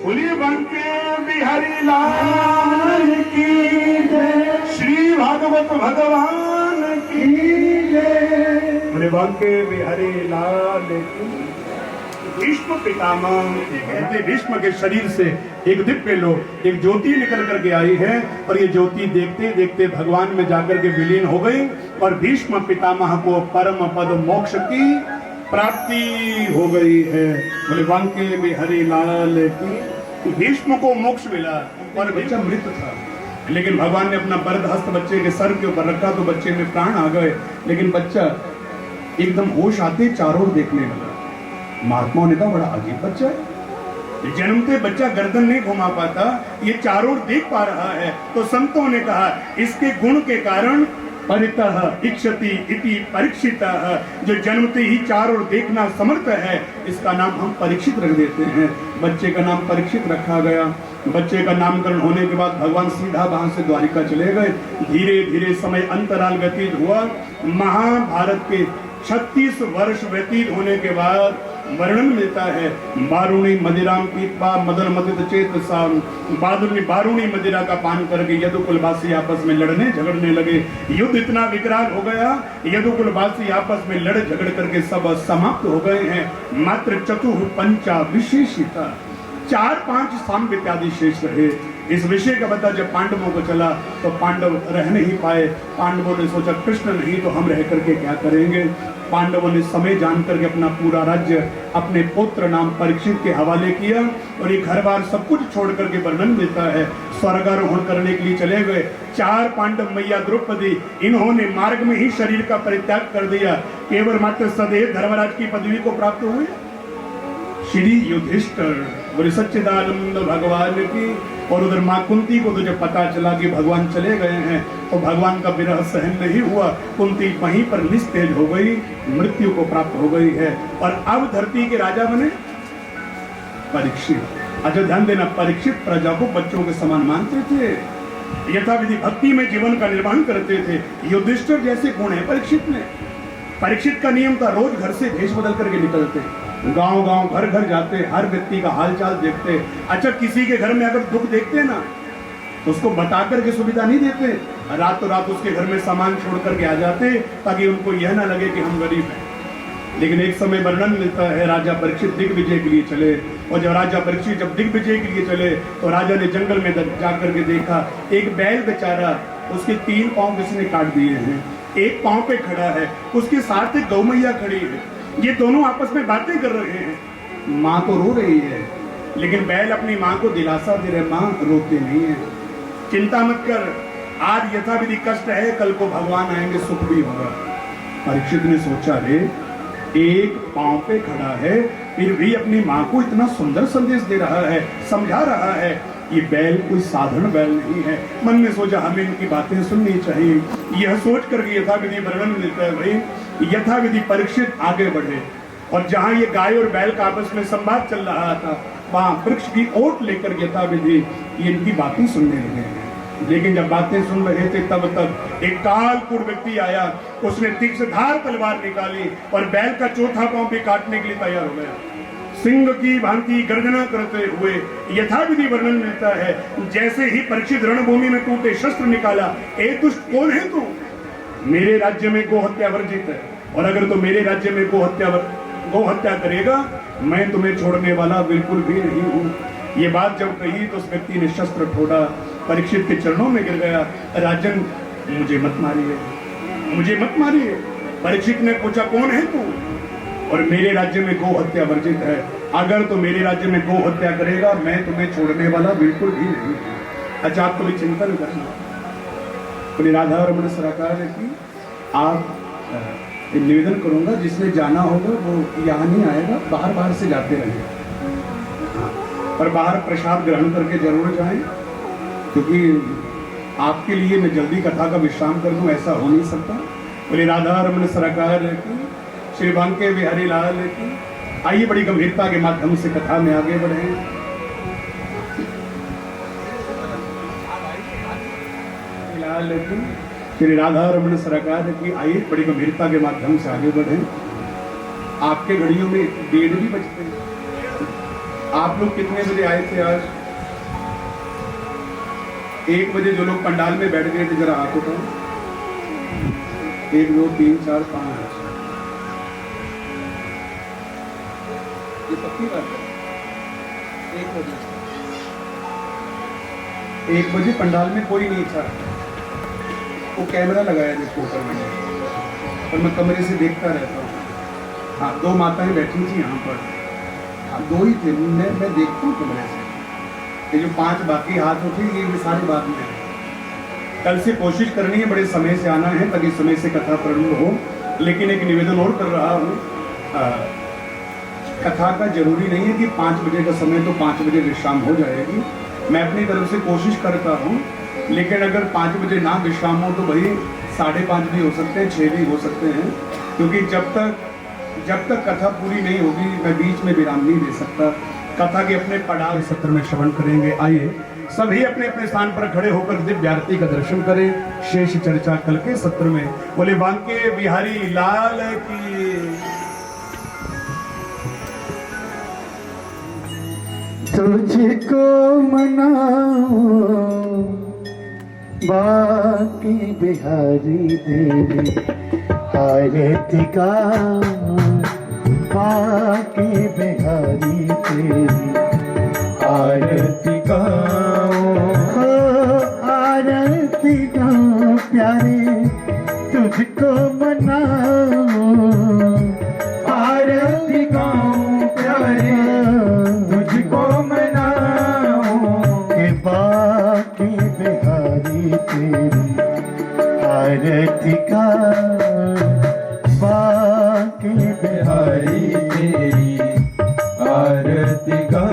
बोलिए बंके बिहारी लाल की जय, श्री भागवत भगवान की जय। बोले बंके बिहारी लाल की। भीष्म पितामह कहते भीष्म के शरीर से एक दिव्य लो एक ज्योति निकल करके आई है, और ये ज्योति देखते देखते भगवान में जाकर के विलीन हो गई, और भीष्म पितामह को परम पद मोक्ष की प्राप्ति हो गई है। बोले वांके बिहारी लाल की। भीष्म को मोक्ष मिला और बच्चा मृत था, लेकिन भगवान ने अपना वरद हस्त बच्चे के सर के ऊपर रखा तो बच्चे में प्राण आ गए, लेकिन बच्चा एकदम होश आते चारों ओर देखने लगा। महात्माओं ने कहा बड़ा अजीब बच्चा है, जन्मते बच्चा गर्दन नहीं घुमा पाता, ये चारों ओर देख पा रहा है। तो संतों ने कहा इसके गुण के कारण परितः इक्षति इति परीक्षितः, जो जन्मते ही चारों ओर देखना समर्थ है, इसका नाम हम परीक्षित रख देते हैं। बच्चे का नाम परीक्षित रखा गया। बच्चे का नामकरण होने के बाद भगवान सीधा वहां से द्वारिका चले गए। धीरे धीरे समय अंतराल व्यतीत हुआ। महाभारत के 36 वर्ष व्यतीत होने के बाद वर्णन मिलता है, बारूणी मदिराम पीतवा मदन मदित चेत साम, बारूणी मदिरा का पान करके यदुकुलवासी आपस में लड़ने झगड़ने लगे। युद्ध इतना विकराल हो गया, यदुकुलवासी आपस में लड़ झगड़ करके सब समाप्त हो गए हैं। मात्र चतुः पंचा विशेषिता, 4-5 साम इत्यादि शेष रहे। इस विषय का पता जब पांडवों को चला तो पांडव रह नहीं पाए। पांडवों ने सोचा कृष्ण नहीं तो हम रह करके क्या करेंगे। पांडवों ने समय जान करके अपना पूरा राज्य अपने पुत्र नाम परीक्षित के हवाले किया, और ये घर बार सब कुछ छोड़ करके वर्णन मिलता है स्वर्गारोहण करने के लिए चले गए। 4 पांडव मैया द्रौपदी, इन्होंने मार्ग में ही शरीर का परित्याग कर दिया, केवल मात्र सदैव धर्मराज की पदवी को प्राप्त हुए। श्री युधिष्ठिर बोले सच्चिदानंद भगवान की। और उधर माँ कुंती को तो जब पता चला कि भगवान चले गए हैं तो भगवान का विरह सहन नहीं हुआ। कुंती वहीं पर निस्तेज हो गई, मृत्यु को प्राप्त हो गई है। और अब धरती के राजा बने परीक्षित। अच्छा ध्यान देना, परीक्षित प्रजा को बच्चों के समान मानते थे, यथाविधि भक्ति में जीवन का निर्माण करते थे। युधिष्ठिर जैसे गुण है परीक्षित में। परीक्षित का नियम था रोज घर से भेष बदल करके निकलते, गांव गांव घर घर जाते, हर व्यक्ति का हालचाल देखते। अच्छा, किसी के घर में अगर दुख देखते ना तो उसको बता करके सुविधा नहीं देते, रातों रात उसके घर में सामान छोड़ करके आ जाते ताकि उनको यह ना लगे कि हम गरीब हैं। लेकिन एक समय वर्णन मिलता है, राजा परीक्षित दिग्विजय के लिए चले, और जब राजा परीक्षित जब दिग्विजय के लिए चले तो राजा ने जंगल में जा करके देखा एक बैल बेचारा, उसके 3 पांव किसी ने काट दिए हैं, एक पांव पे खड़ा है, उसके साथ एक गौ मैया खड़ी है, ये दोनों आपस में बातें कर रहे हैं। माँ तो रो रही है लेकिन बैल अपनी माँ को दिलासा दे रहे, माँ रोते नहीं है, चिंता मत कर, आज यथाविधि कष्ट है, कल को भगवान आएंगे, सुख भी होगा। परीक्षित ने सोचा, रे एक पांव पे खड़ा है फिर भी अपनी माँ को इतना सुंदर संदेश दे रहा है, समझा रहा है, ये बैल कोई साधारण बैल नहीं है। मन में सोचा हमें इनकी बातें सुननी चाहिए। यह सोच करके यथाविधि वर्णन मिलता है, भाई यथाविधि परीक्षित आगे बढ़े, और जहाँ ये गाय और बैल का आपस में संवाद चल रहा था वहां वृक्ष की ओट लेकर यथाविधि ये इनकी बातें सुनने लगे हैं। लेकिन जब बातें सुन रहे थे तब तक एक कालपूर्ण व्यक्ति आया, उसने तीक्ष्णधार तलवार निकाली और बैल का चौथा पांव भी काटने के लिए तैयार हो गया। सिंह की भांति गर्जना करते हुए यथाविधि वर्णन मिलता है, जैसे ही परीक्षित रणभूमि में टूटे शस्त्र निकाला, ए दुष्ट कौन है तू? मेरे राज्य में गोहत्या वर्जित है, और अगर तो मेरे राज्य में गोहत्या करेगा मैं तुम्हें छोड़ने वाला बिल्कुल भी नहीं हूँ। ये बात जब कही तो उस व्यक्ति ने शस्त्र छोड़ा, परीक्षित के चरणों में गिर गया, राजन मुझे मत मारिए, मुझे मत मारिए। परीक्षित ने पूछा कौन है तू? और मेरे राज्य में गो हत्या वर्जित है, अगर तो मेरे राज्य में गो हत्या करेगा मैं तुम्हें छोड़ने वाला बिल्कुल भी नहीं। अच्छा, आपको भी चिंतन करना, बोले राधा रमन सरकार की आप निवेदन करूंगा, जिसने जाना होगा वो यहाँ नहीं आएगा, बाहर बाहर से जाते रहेंगे, और बाहर प्रसाद ग्रहण करके जरूर जाएं, क्योंकि आपके लिए मैं जल्दी कथा का विश्राम कर दूं ऐसा हो नहीं सकता। बोले राधा रमन सरकार की, श्री बांके बिहारी लाल की। आइए बड़ी गंभीरता के माध्यम से कथा में आगे बढ़े। लाल की, श्री राधा रमन सरकार की। आइए बड़ी गंभीरता के माध्यम से आगे बढ़े। आपके घड़ियों में 1:30 भी बजते हैं। आप लोग कितने बजे आए थे आज? 1 बजे जो लोग पंडाल में बैठ गए थे जरा हाथ उठाओ। 1 2 3 4 5। ये पक्की बात है। 1 बजे पंडाल में कोई नहीं था, वो कैमरा लगाया जिसको ऊपर मैंने, और मैं कमरे से देखता रहता हूँ। हाँ, 2 माताएं बैठी थी यहाँ पर, हाँ 2 ही थे, मैं देखता हूँ कमरे से। ये जो 5 बाकी हाथ उठे ये सारी बात में है। कल से कोशिश करनी है, बड़े समय से आना है ताकि समय से कथा प्रारंभ हो। लेकिन एक निवेदन और कर रहा हूँ, कथा का जरूरी नहीं है कि 5 बजे का समय तो 5 बजे विश्राम हो जाएगी। मैं अपनी तरफ से कोशिश करता हूँ, लेकिन अगर 5 बजे ना विश्राम हो तो भाई 5:30 भी हो सकते हैं, 6 भी हो सकते हैं, क्योंकि जब तक कथा पूरी नहीं होगी मैं बीच में विराम नहीं दे सकता। कथा के अपने पड़ाव सत्र में श्रवण करेंगे। आइए सभी अपने अपने स्थान पर खड़े होकर दिव्य आरती का दर्शन करें। शेष चर्चा कल के सत्र में। बोले बांके बिहारी लाल की। तुझको मनाओ बाकी बिहारी देवी आरती का, बाकी बिहारी देवी आरती का, आरती का प्यारे तुझको मनाओ, आरती का प्यारे तुझको मनाओ, के बाकी बिहारी तेरी आरती का, बाकी बिहारी तेरी आरती का।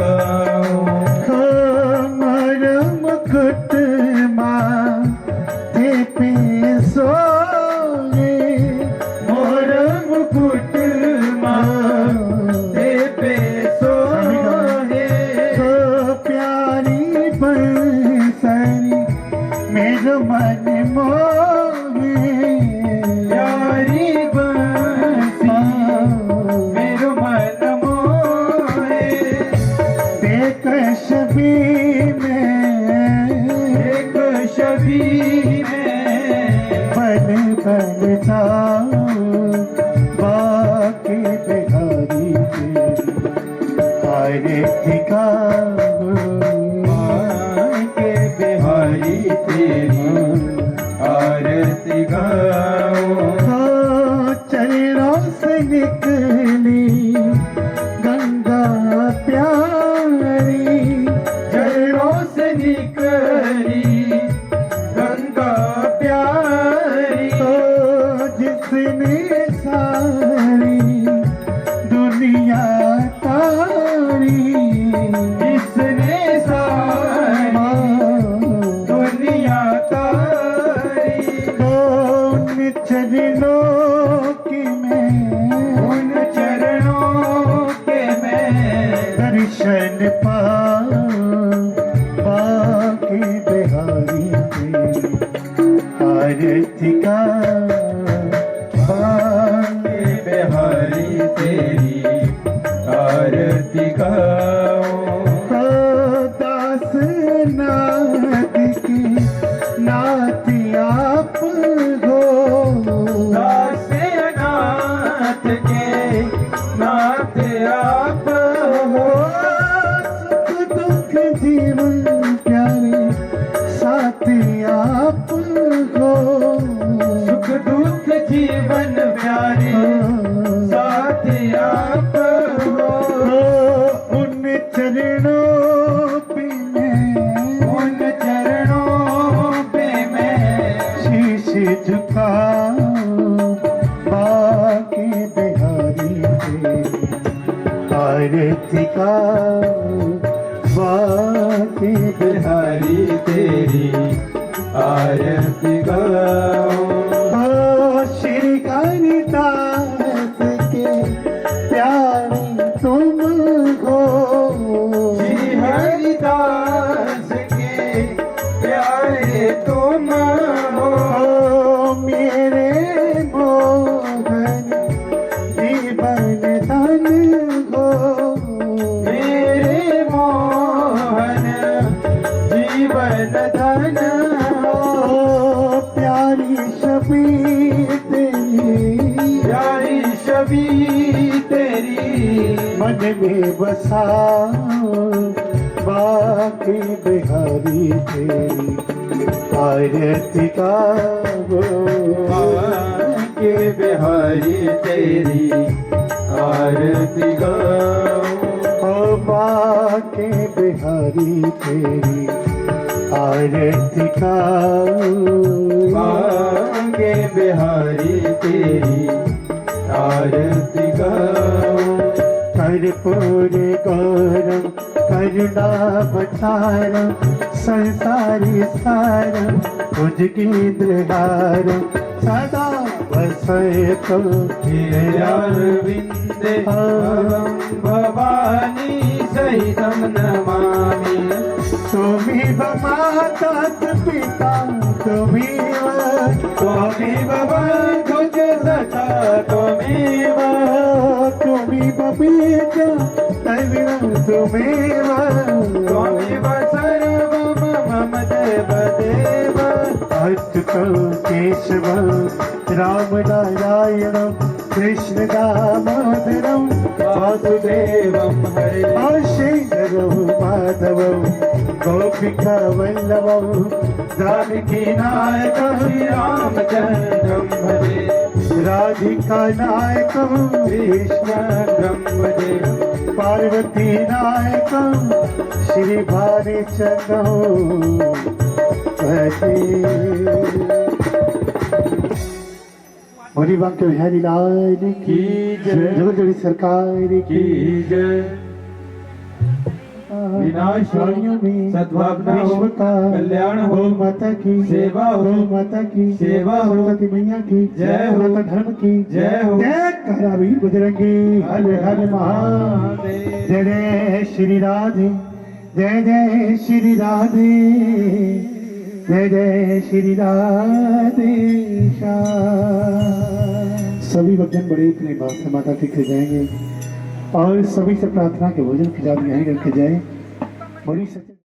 कमर मुकुट माथे पे सोए, मोर मुकुट माथे पे सोए, तो प्यारी बंसरी मेरा मन मोहे, प्यारी बंसी मेरो मन मोहे, एक शबी में बन बन जाओ बाकी बिहारी तेरी आरती गाओ चरणों से निकली गंगा प्यारी, चरणों से निकली गंगा प्यारी, तो जिसने सारी दुनिया तारी, जिसने सारी दुनिया तारी, उन चरणों की मैं, उन चरणों के मैं दर्शन बाकी बिहारी तेरी आरती का, बाकी बिहारी तेरी आरती गाओ दास नाथ की नाथ आप हो, दास नाथ के नाथ आप हो, सुख दुख जीवन प्यारे साथ आप हो, सुख दुख जीवन प्यारे साथ आप हो, उन चरणों पे मैं, उन चरणों पे मैं शीश झुकाऊं बाकी बिहारी तेरी आरती का, बाकी बिहारी तेरी आरती गाओ श्री कालिदास के प्यारे तुम हो, श्री हरिदास के प्यारे तुम हो, मेरे मोहन जीवन धन हो, मेरे मोहन जीवन धन हो, प्यारी छवि तेरी, प्यारी छवि तेरी मन में बसा बाकी बिहारी तेरी आरती गाओ, बाकी बिहारी तेरी आरती गाओ बाकी बिहारी तेरी आरती गाओ, बाकी बिहारी तेरी आरती गाओ कर्पूर गौरम करुणावतारम संसारी सारम भुजगेन्द्रहारम सदा वसयतो गिरजारविन्दे अहं भवानी सहितं नमामि। त्वमेव माता पिता त्वमेव बन्धु च सखा त्वमेव बीजा तविरं त्वमेव सर्वं मम देवदेव। अच्युतं केशवं रामनारायणं कृष्णदामोदरं वासुदेवं हरे श्रीधरं माधवं गोपिकावल्लभं जानकीनायकं श्रीरामचन्द्रं भजे राधिकानायकं कृष्णं भजे पार्वतीनायकं श्रीभानुचन्द्रं भजे। मोरी बांके बिहारी लाल की जय, जोड़ी सरकार की जय। विनाश हो, सद्भावना हो, कल्याण हो, माता की सेवा हो, माता की सेवा हो, सरस्वती मैया की जय हो, माता धर्म की जय हो, जय करावीर बजरंगी हर हर महादेव। जय जय श्री राधे, जय जय श्री राधे, जय जय श्री राधे श्याम। सभी भक्तजन बड़े प्रेम भाव से माता के जाएंगे और सभी से प्रार्थना के भोजन खिला दिए हैं करके जाए। बोली सच्चे